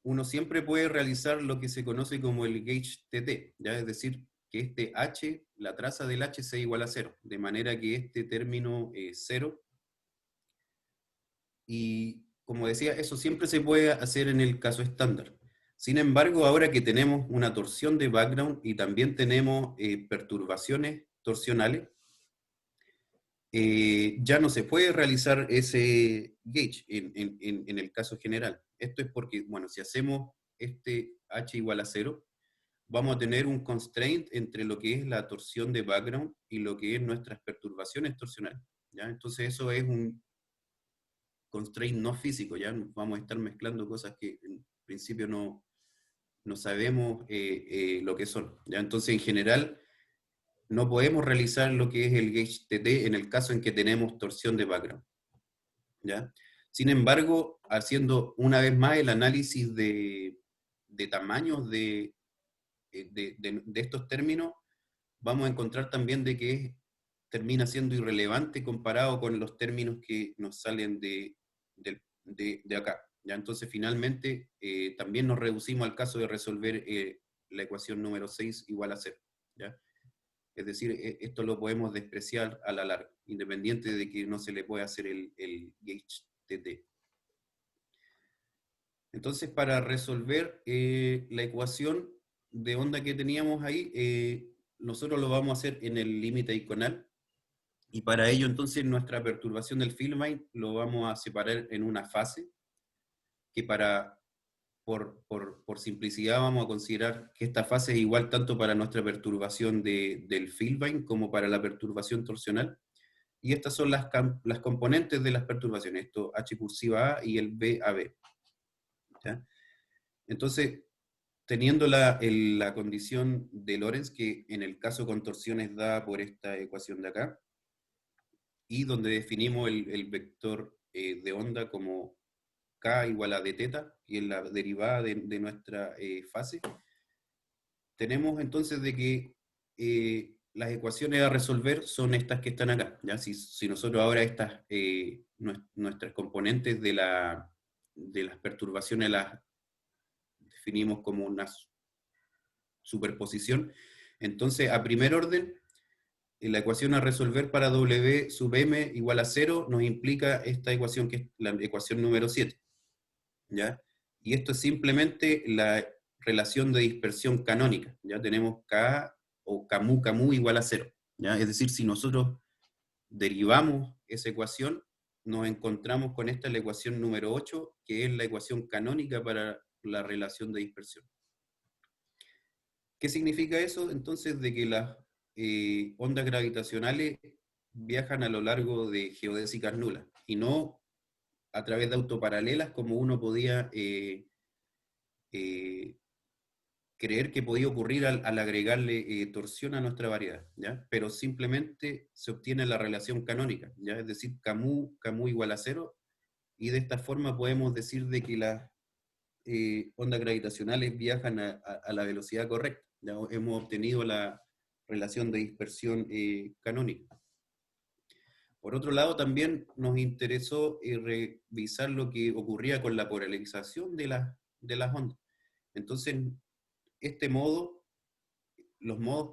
uno siempre puede realizar lo que se conoce como el gauge TT, ¿ya? Es decir, que este H, la traza del H sea igual a 0, de manera que este término es 0. Y como decía, eso siempre se puede hacer en el caso estándar. Sin embargo, ahora que tenemos una torsión de background y también tenemos perturbaciones torsionales, ya no se puede realizar ese gauge en el caso general. Esto es porque, bueno, si hacemos este H igual a 0, vamos a tener un constraint entre lo que es la torsión de background y lo que es nuestras perturbaciones torsionales, ¿ya? Entonces eso es un constraint no físico, ¿ya? Vamos a estar mezclando cosas que en principio no sabemos lo que son, ¿ya? Entonces, en general, no podemos realizar lo que es el gauge TT en el caso en que tenemos torsión de background, ¿ya? Sin embargo, haciendo una vez más el análisis de tamaños de estos términos, vamos a encontrar también de que termina siendo irrelevante comparado con los términos que nos salen de acá, ¿ya? Entonces, finalmente, también nos reducimos al caso de resolver la ecuación número 6 igual a 0, ¿ya? Es decir, esto lo podemos despreciar a la larga, independiente de que no se le pueda hacer el gauge TT. Entonces, para resolver la ecuación de onda que teníamos ahí, nosotros lo vamos a hacer en el límite iconal, y para ello entonces nuestra perturbación del Filbine lo vamos a separar en una fase, que por simplicidad vamos a considerar que esta fase es igual tanto para nuestra perturbación del Filbine como para la perturbación torsional, y estas son las componentes de las perturbaciones, esto H cursiva A y el B a B, ¿ya? Entonces, teniendo la condición de Lorentz, que en el caso con torsión es dada por esta ecuación de acá, y donde definimos el vector de onda como K igual a d teta, que es la derivada de nuestra fase, tenemos entonces de que las ecuaciones a resolver son estas que están acá, ¿ya? Si nosotros ahora nuestras componentes de las perturbaciones las definimos como unas superposición. Entonces, a primer orden, la ecuación a resolver para W sub m igual a 0 nos implica esta ecuación que es la ecuación número 7. ¿Ya? Y esto es simplemente la relación de dispersión canónica. Ya tenemos K o Camu igual a 0. ¿Ya? Es decir, si nosotros derivamos esa ecuación, nos encontramos con esta, la ecuación número 8, que es la ecuación canónica para la relación de dispersión. ¿Qué significa eso? Entonces, de que las ondas gravitacionales viajan a lo largo de geodésicas nulas, y no a través de autoparalelas como uno podía creer que podía ocurrir al agregarle torsión a nuestra variedad, ¿ya? Pero simplemente se obtiene la relación canónica, ¿ya? Es decir, Camu igual a 0, y de esta forma podemos decir de que las ondas gravitacionales viajan a la velocidad correcta. Ya hemos obtenido la relación de dispersión canónica. Por otro lado, también nos interesó revisar lo que ocurría con la polarización de las ondas. Entonces, los modos,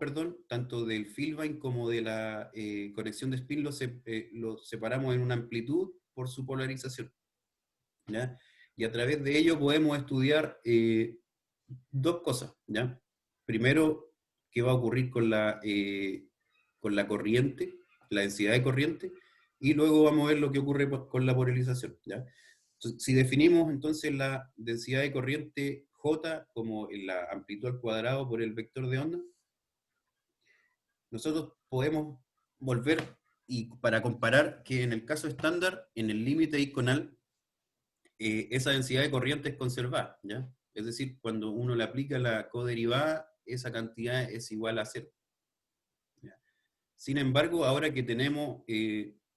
tanto del Filbine como de la conexión de spin los separamos en una amplitud por su polarización, ¿ya? Y a través de ello podemos estudiar dos cosas, ¿ya? Primero, qué va a ocurrir con la corriente, la densidad de corriente, y luego vamos a ver lo que ocurre con la polarización, ¿ya? Entonces, si definimos entonces la densidad de corriente J como la amplitud al cuadrado por el vector de onda, nosotros podemos volver, y para comparar que en el caso estándar, en el límite iconal, esa densidad de corriente es conservada, ¿ya? Es decir, cuando uno le aplica la coderivada, esa cantidad es igual a 0. ¿Ya? Sin embargo, ahora que tenemos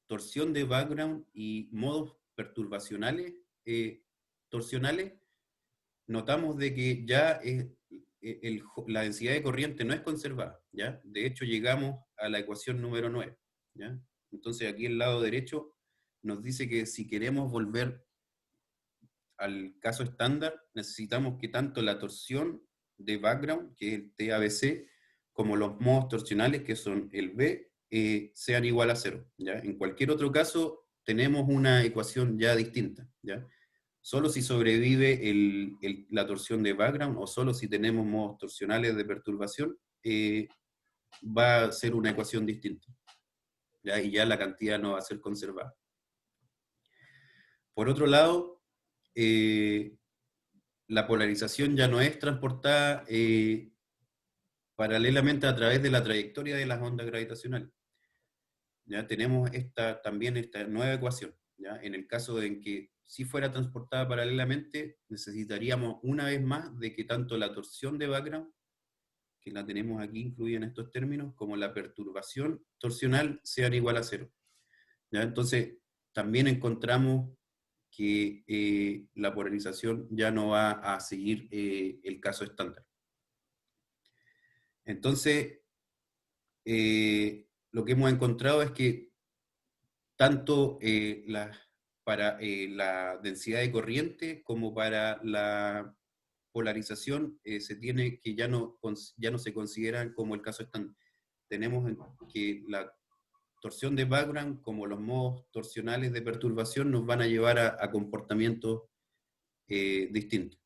torsión de background y modos perturbacionales torsionales, notamos de que ya la densidad de corriente no es conservada, ¿ya? De hecho, llegamos a la ecuación número 9, ¿ya? Entonces, aquí el lado derecho nos dice que si queremos volver al caso estándar, necesitamos que tanto la torsión de background, que es el TABC, como los modos torsionales, que son el B, sean igual a 0, ¿ya? En cualquier otro caso, tenemos una ecuación ya distinta, ¿ya? Solo si sobrevive la torsión de background, o solo si tenemos modos torsionales de perturbación, va a ser una ecuación distinta, ¿ya? Y ya la cantidad no va a ser conservada. Por otro lado, la polarización ya no es transportada paralelamente a través de la trayectoria de las ondas gravitacionales. Ya tenemos también esta nueva ecuación, ¿ya? En el caso de que si fuera transportada paralelamente, necesitaríamos una vez más de que tanto la torsión de background, que la tenemos aquí incluida en estos términos, como la perturbación torsional sean igual a 0. ¿Ya? Entonces, también encontramos que la polarización ya no va a seguir el caso estándar. Entonces, lo que hemos encontrado es que tanto para la densidad de corriente como para la polarización se tiene que ya no se consideran como el caso estándar. Tenemos que la torsión de background como los modos torsionales de perturbación nos van a llevar a comportamientos distintos.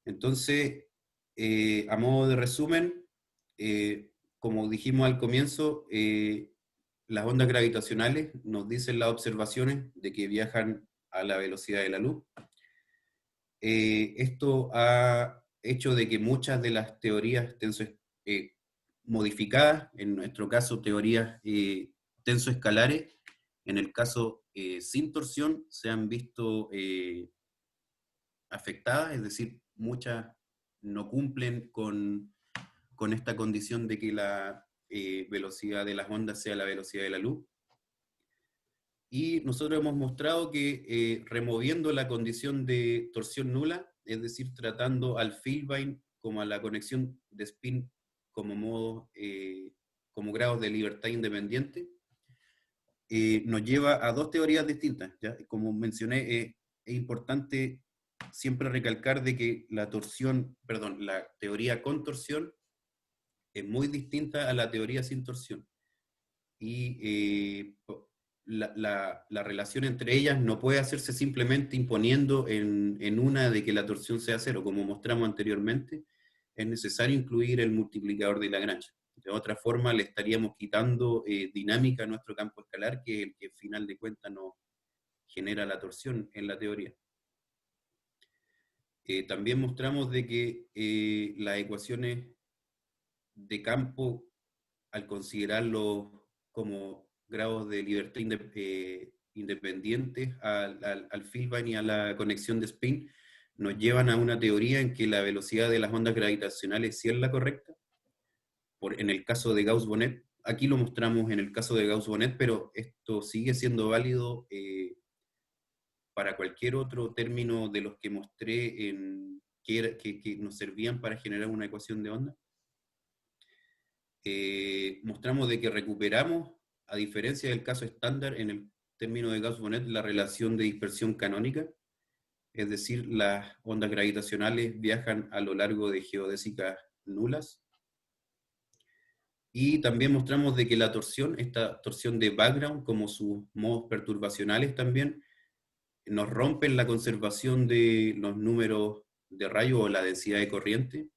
Entonces, a modo de resumen, como dijimos al comienzo, las ondas gravitacionales nos dicen las observaciones de que viajan a la velocidad de la luz. Esto ha hecho de que muchas de las teorías modificadas, en nuestro caso teorías tensoescalares, en el caso sin torsión, se han visto afectadas, es decir, muchas no cumplen con esta condición de que la velocidad de las ondas sea la velocidad de la luz. Y nosotros hemos mostrado que removiendo la condición de torsión nula, es decir, tratando al Filbine como a la conexión de spin como como grados de libertad independiente, nos lleva a dos teorías distintas, ¿ya? Como mencioné, es importante siempre recalcar de que la teoría con torsión es muy distinta a la teoría sin torsión. Y la relación entre ellas no puede hacerse simplemente imponiendo en una de que la torsión sea cero. Como mostramos anteriormente, es necesario incluir el multiplicador de Lagrange. De otra forma, le estaríamos quitando dinámica a nuestro campo escalar, que es el que al final de cuentas nos genera la torsión en la teoría. También mostramos de que las ecuaciones de campo, al considerarlo como grados de libertad independientes al Filbine y a la conexión de spin, nos llevan a una teoría en que la velocidad de las ondas gravitacionales sí es la correcta. En el caso de Gauss-Bonnet, aquí lo mostramos en el caso de Gauss-Bonnet, pero esto sigue siendo válido para cualquier otro término de los que mostré que nos servían para generar una ecuación de onda. Mostramos de que recuperamos, a diferencia del caso estándar, en el término de Gauss-Bonnet, la relación de dispersión canónica, es decir, las ondas gravitacionales viajan a lo largo de geodésicas nulas. Y también mostramos de que la torsión, esta torsión de background, como sus modos perturbacionales también, nos rompen la conservación de los números de rayo o la densidad de corriente,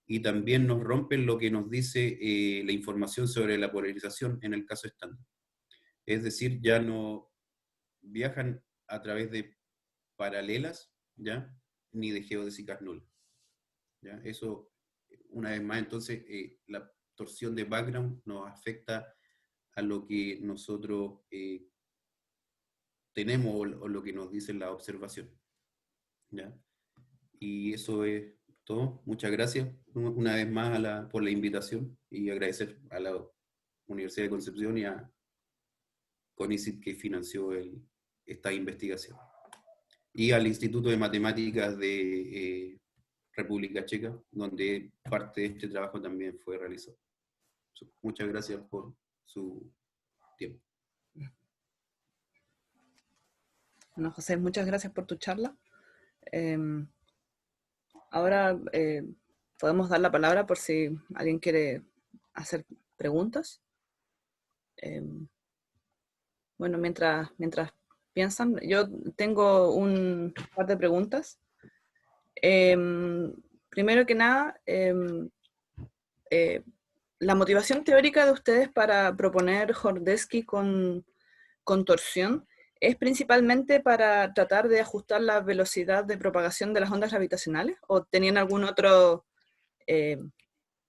y también nos rompen lo que nos dice la información sobre la polarización en el caso estándar. Es decir, ya no viajan a través de paralelas, ¿ya? Ni de geodésicas nulas. ¿Ya? Eso, una vez más, entonces, la torsión de background nos afecta a lo que nosotros tenemos o lo que nos dice la observación. ¿Ya? Y eso es todo. Muchas gracias una vez más por la invitación, y agradecer a la Universidad de Concepción y a CONICET que financió esta investigación. Y al Instituto de Matemáticas de República Checa, donde parte de este trabajo también fue realizado. Muchas gracias por su tiempo. Bueno, José, muchas gracias por tu charla. Ahora podemos dar la palabra por si alguien quiere hacer preguntas. Bueno, mientras piensan, yo tengo un par de preguntas. Primero que nada, la motivación teórica de ustedes para proponer Hordesky con torsión es principalmente para tratar de ajustar la velocidad de propagación de las ondas gravitacionales, ¿o tenían alguna otra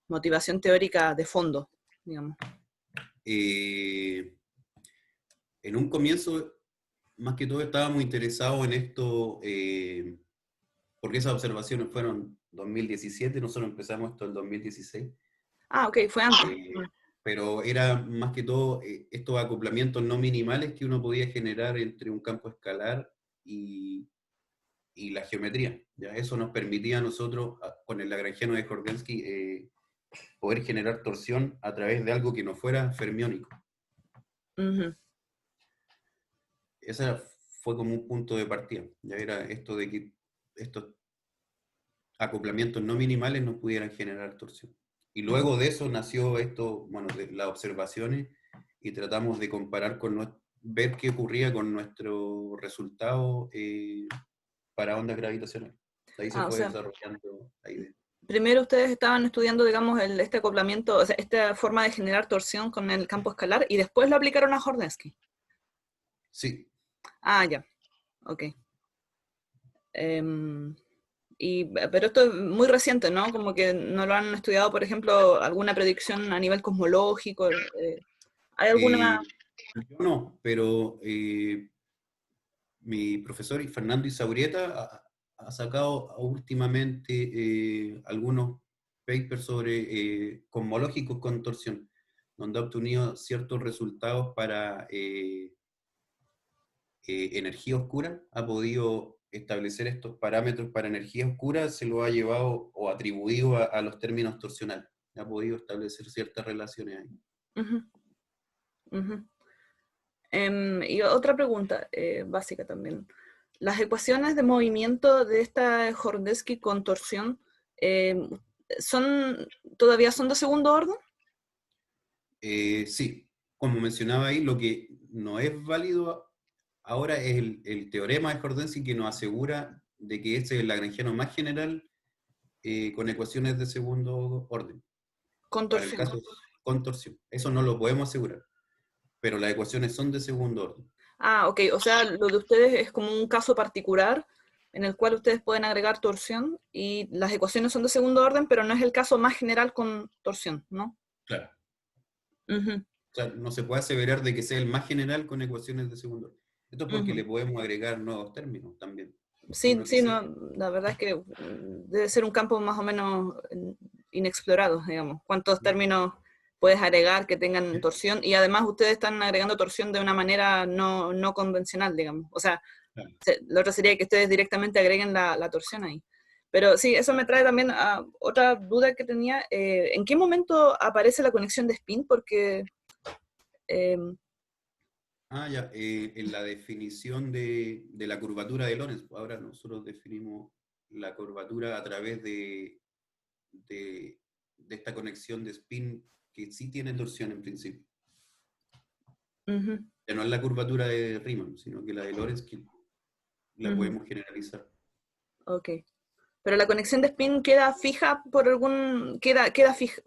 motivación teórica de fondo, digamos? En un comienzo, más que todo, estábamos interesados en esto, porque esas observaciones fueron 2017, nosotros empezamos esto en 2016. Ah, ok, fue antes. Pero era más que todo estos acoplamientos no minimales que uno podía generar entre un campo escalar y la geometría. ¿Ya? Eso nos permitía a nosotros, con el lagrangiano de Hordensky, poder generar torsión a través de algo que no fuera fermiónico. Uh-huh. Ese fue como un punto de partida. Ya era esto de que estos acoplamientos no minimales nos pudieran generar torsión. Y luego de eso nació esto, bueno, de las observaciones, y tratamos de comparar ver qué ocurría con nuestro resultado para ondas gravitacionales. Ahí se fue desarrollando la idea. Primero ustedes estaban estudiando, digamos, este acoplamiento, o sea, esta forma de generar torsión con el campo escalar, y después lo aplicaron a Hordensky. Sí. Ah, ya. Ok. Pero esto es muy reciente, ¿no? Como que no lo han estudiado, por ejemplo, alguna predicción a nivel cosmológico. ¿Hay alguna...? Yo no, pero mi profesor Fernando Isaurieta ha sacado últimamente algunos papers sobre cosmológicos con torsión, donde ha obtenido ciertos resultados para energía oscura. Ha podido establecer estos parámetros para energía oscura, se lo ha llevado o atribuido a los términos torsionales. Ha podido establecer ciertas relaciones ahí. Uh-huh. Uh-huh. Y otra pregunta básica también. las ecuaciones de movimiento de esta Horndeski con torsión ¿todavía son de segundo orden? Sí, como mencionaba ahí, lo que no es válido ahora es el teorema de Horndeski que nos asegura de que este es el lagrangiano más general con ecuaciones de segundo orden. Con Para el torsión. caso con torsión. Eso no lo podemos asegurar. Pero las ecuaciones son de segundo orden. Ah, ok. O sea, lo de ustedes es como un caso particular en el cual ustedes pueden agregar torsión y las ecuaciones son de segundo orden, pero no es el caso más general con torsión, ¿no? Claro. Ujú, O sea, no se puede aseverar de que sea el más general con ecuaciones de segundo orden. Esto es porque ujú. le podemos agregar nuevos términos también. Sí, Uno que sí, se- no, la verdad es que debe ser un campo más o menos inexplorado, digamos. ¿Cuántos términos puedes agregar que tengan torsión? Y además ustedes están agregando torsión de una manera no convencional, digamos. O sea, Claro. lo otro sería que ustedes directamente agreguen la torsión ahí. Pero sí, eso me trae también a otra duda que tenía. ¿En qué momento aparece la conexión de spin? Porque... Ya, en la definición de la curvatura de Lorentz, ahora nosotros definimos la curvatura a través de esta conexión de spin que sí tiene torsión en principio. ujú, Ya no es la curvatura de Riemann, sino que la de Lorentz que la ujú, podemos generalizar. ok. Pero la conexión de spin queda fija por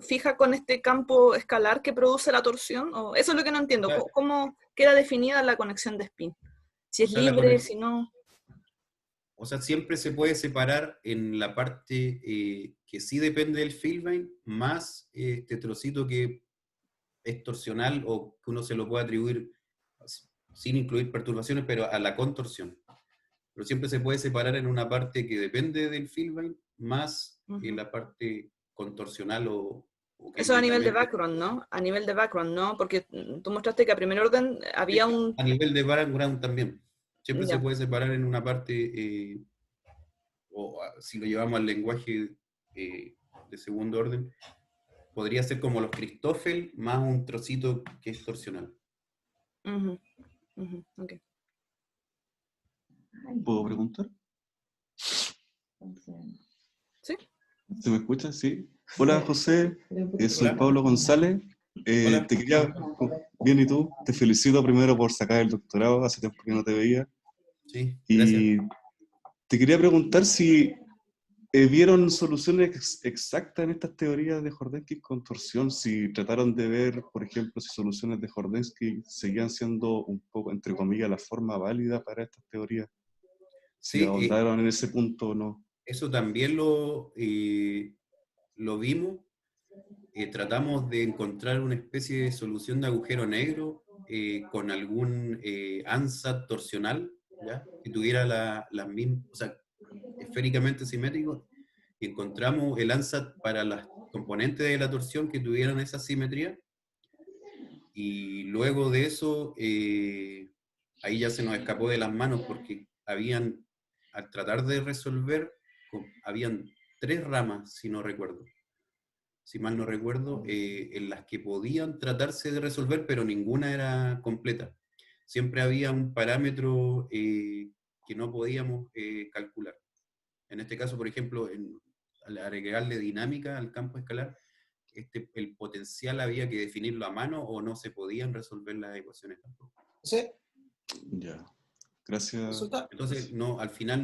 fija con este campo escalar que produce la torsión, o eso es lo que no entiendo. O sea, ¿Cómo queda definida la conexión de spin? Si o es sea, la libre, conex- si no. o sea, siempre se puede separar en la parte que sí depende del Filbane, más este trocito que es torsional o que uno se lo puede atribuir sin incluir perturbaciones, pero a la contorsión. Pero siempre se puede separar en una parte que depende del Filbane, más Ujú. la parte contorsional o que es Eso a nivel de netamente... background, ¿no? A nivel de background, ¿no? Porque tú mostraste que a primer orden había un... A nivel de background también. Siempre se Ya. puede separar en una parte, si lo llevamos al lenguaje de segundo orden, podría ser como los Christoffel más un trocito que es torsional. Ujú, ujú, ok. ¿Puedo preguntar? ¿Sí? ¿Se me escucha? Sí. Hola, José. Soy Hola. Pablo González. Hola. Te quería... Bien, ¿y tú? Te felicito primero por sacar el doctorado. Hace tiempo que no te veía. Sí, gracias. Y te quería preguntar si vieron soluciones exactas en estas teorías de Jordansky con torsión, si trataron de ver, por ejemplo, si soluciones de Jordansky seguían siendo un poco, entre comillas, la forma válida para estas teorías. Si Sí, ahondaron en ese punto o no. eso también lo vimos. Tratamos de encontrar una especie de solución de agujero negro con algún ANSAT torsional, ¿ya? Que tuviera las mismas, o sea, esféricamente simétrico, y encontramos el ANSAT para las componentes de la torsión que tuvieran esa simetría, y luego de eso, ahí ya se nos escapó de las manos porque al tratar de resolver, habían 3 ramas, si mal no recuerdo, en las que podían tratarse de resolver, pero ninguna era completa. Siempre había un parámetro que no podíamos calcular. En este caso, por ejemplo, al agregarle dinámica al campo escalar, el potencial había que definirlo a mano o no se podían resolver las ecuaciones tampoco. ¿Sí? Ya. Gracias. ¿Resulta? Entonces, no, al final,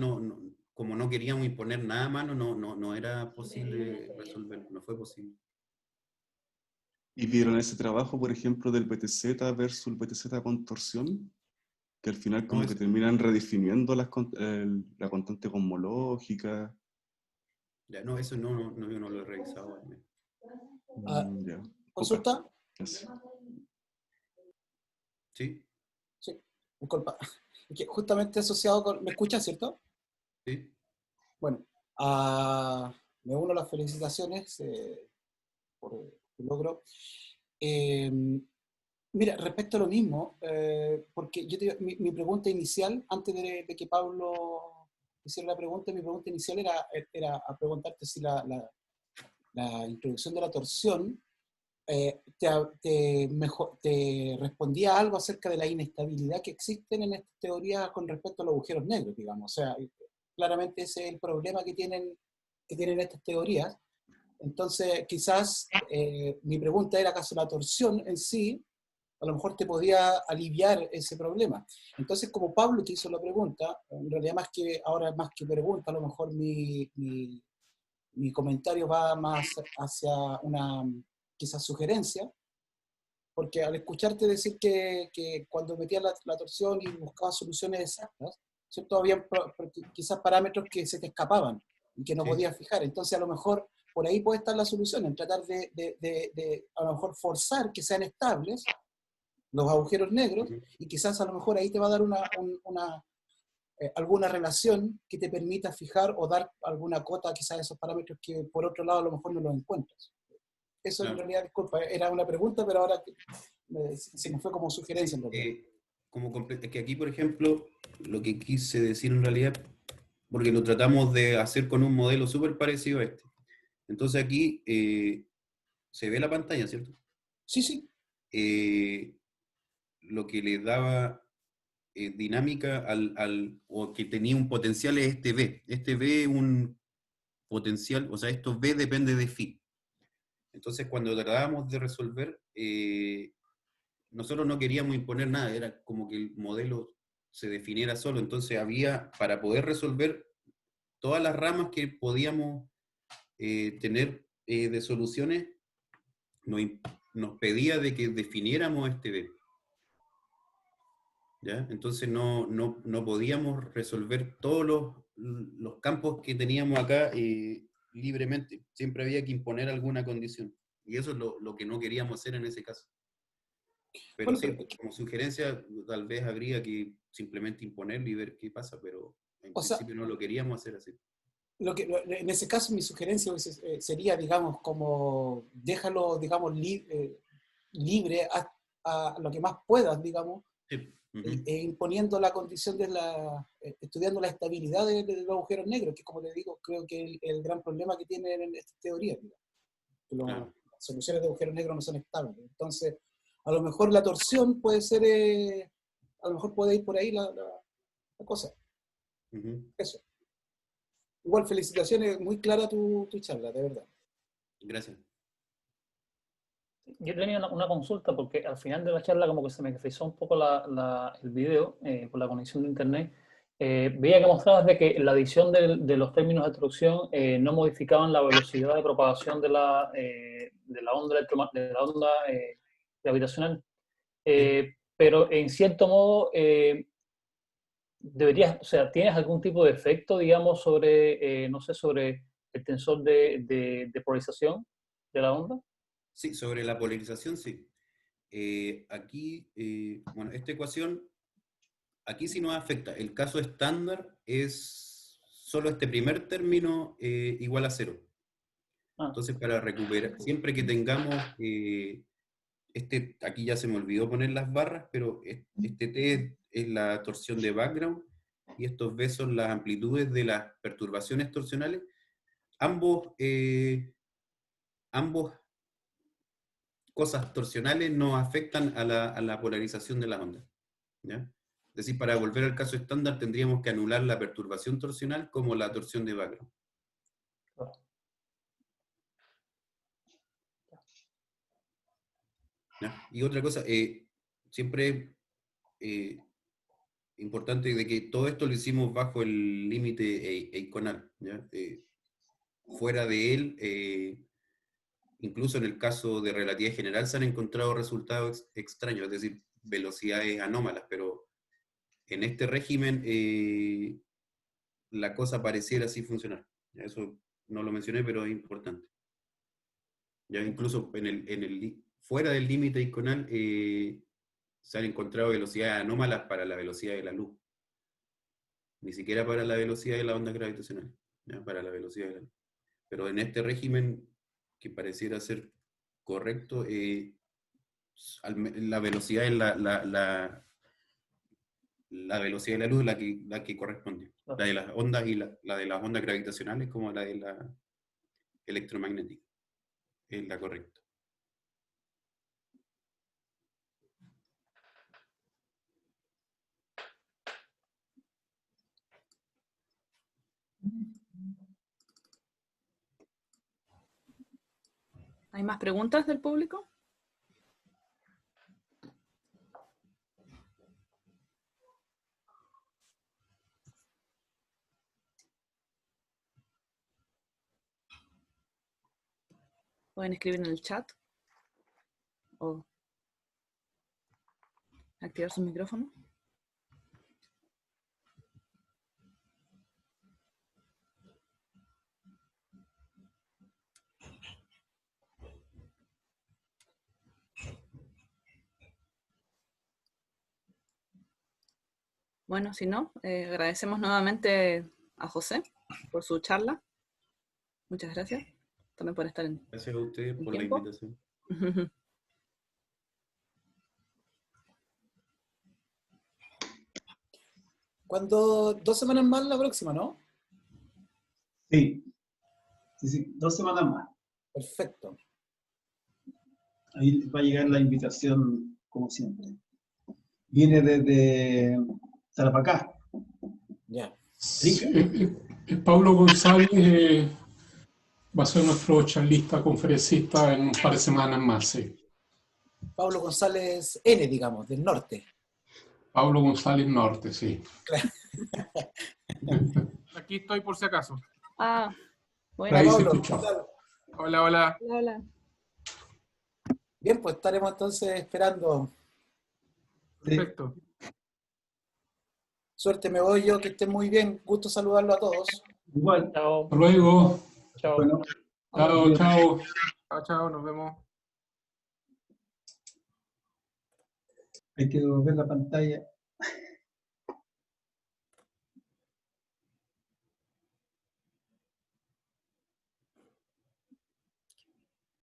como no queríamos imponer nada a mano, no era posible resolverlo, no fue posible. ¿Y vieron ese trabajo, por ejemplo, del BTZ versus el BTZ con torsión? Que al final como No, que terminan redefiniendo la constante cosmológica. ya, no, eso yo no lo he revisado. Ah, Ya. ¿Consulta? Gracias. ¿Sí? Sí, disculpa. Es que justamente asociado con... ¿Me escuchan, cierto? ¿Sí? Bueno, me uno a las felicitaciones por el logro. Eh, Mira, respecto a lo mismo, porque mi pregunta inicial, antes de que Pablo hiciera la pregunta, mi pregunta inicial era a preguntarte si la introducción de la torsión te respondía algo acerca de la inestabilidad que existen en estas teorías con respecto a los agujeros negros, digamos. O sea, claramente ese es el problema que tienen estas teorías. Entonces, quizás mi pregunta era, ¿acaso la torsión en sí a lo mejor te podía aliviar ese problema? Entonces, como Pablo te hizo la pregunta, en realidad ahora más que pregunta, a lo mejor mi comentario va más hacia una quizás sugerencia, porque al escucharte decir que cuando metías la torsión y buscabas soluciones exactas, ¿cierto? Había quizás parámetros que se te escapaban y que no Sí. podías fijar. Entonces, a lo mejor por ahí puede estar la solución, en tratar de a lo mejor forzar que sean estables los agujeros negros, y quizás a lo mejor ahí te va a dar alguna relación que te permita fijar o dar alguna cota quizás a esos parámetros que por otro lado a lo mejor no los encuentras. Eso en realidad, disculpa, era una pregunta, pero ahora se me fue como sugerencia en realidad. Es que aquí, por ejemplo, lo que quise decir en realidad, porque lo tratamos de hacer con un modelo súper parecido a este. Entonces aquí se ve la pantalla, ¿cierto? Sí, sí. Lo que le daba dinámica o que tenía un potencial es este V. Este V es un potencial, o sea, esto V depende de phi. Entonces, cuando tratábamos de resolver, nosotros no queríamos imponer nada, era como que el modelo se definiera solo. Entonces, para poder resolver todas las ramas que podíamos tener de soluciones, nos pedía de que definiéramos este V. ¿Ya? Entonces no podíamos resolver todos los campos que teníamos acá libremente. Siempre había que imponer alguna condición. Y eso es lo que no queríamos hacer en ese caso. Pero Bueno, sí, como sugerencia, tal vez habría que simplemente imponerlo y ver qué pasa, pero en principio no lo queríamos hacer así. En ese caso mi sugerencia sería, digamos, como déjalo, digamos, libre a lo que más puedas, digamos, Sí. imponiendo la condición estudiando la estabilidad de los agujeros negros, que como te digo, creo que el gran problema que tienen en esta teoría, digamos, que Claro. las soluciones de agujeros negros no son estables. Entonces, a lo mejor la torsión puede ser, a lo mejor puede ir por ahí la cosa. Eso. Igual, felicitaciones, muy clara tu charla, de verdad. Gracias. Yo tenía una consulta porque al final de la charla como que se me frizó un poco el video por la conexión de internet. Veía que mostrabas de que la adición de los términos de torsión no modificaban la velocidad de propagación de la onda gravitacional. Pero en cierto modo o sea, ¿tienes algún tipo de efecto, digamos, sobre, no sé, sobre el tensor de polarización de la onda? Sí, sobre la polarización, sí. Aquí, bueno, esta ecuación, aquí sí nos afecta. El caso estándar es solo este primer término igual a 0. Entonces, para recuperar, siempre que tengamos, aquí ya se me olvidó poner las barras, pero este T es la torsión de background y estos B son las amplitudes de las perturbaciones torsionales. Ambos cosas torsionales nos afectan a la polarización de la onda. ¿Ya? Es decir, para volver al caso estándar tendríamos que anular la perturbación torsional como la torsión de background. ¿Ya? Y otra cosa, siempre importante de que todo esto lo hicimos bajo el límite eikonal. ¿Ya? Fuera de él, incluso en el caso de relatividad general se han encontrado resultados extraños, es decir, velocidades anómalas, pero en este régimen la cosa pareciera así funcionar. ¿Ya? Eso no lo mencioné, pero es importante. Ya incluso fuera del límite eikonal se han encontrado velocidades anómalas para la velocidad de la luz. Ni siquiera para la velocidad de la onda gravitacional, ¿ya? Para la velocidad de la luz. Pero en este régimen, que pareciera ser correcto, la velocidad es la velocidad de la luz la que corresponde. La de las ondas y la de las ondas gravitacionales como la de la electromagnética. Es la correcta. ¿Hay más preguntas del público? Pueden escribir en el chat o activar su micrófono. Bueno, si no, agradecemos nuevamente a José por su charla. Muchas gracias también por estar en Gracias a ustedes por la tiempo. invitación. ¿Cuándo? 2 semanas más la próxima, ¿no? Sí. Sí, sí, 2 semanas más. Perfecto. Ahí va a llegar la invitación, como siempre. Viene desde Tarapacá. Ya. Sí, Pablo González va a ser nuestro charlista, conferencista en un par de semanas más, sí. Pablo González N, digamos, del norte. Pablo González Norte, sí. Aquí estoy por si acaso. Ah, bueno. Ahí se Pablo, escuchó. ¿qué tal? Hola, hola. Hola. Bien, pues estaremos entonces esperando. Perfecto. Suerte, me voy yo, que estén muy bien. Gusto saludarlo a todos. Igual. Chao. Hasta luego. Chao. Bueno, Chao, chao. Chao, chao, nos vemos. hay que devolver la pantalla.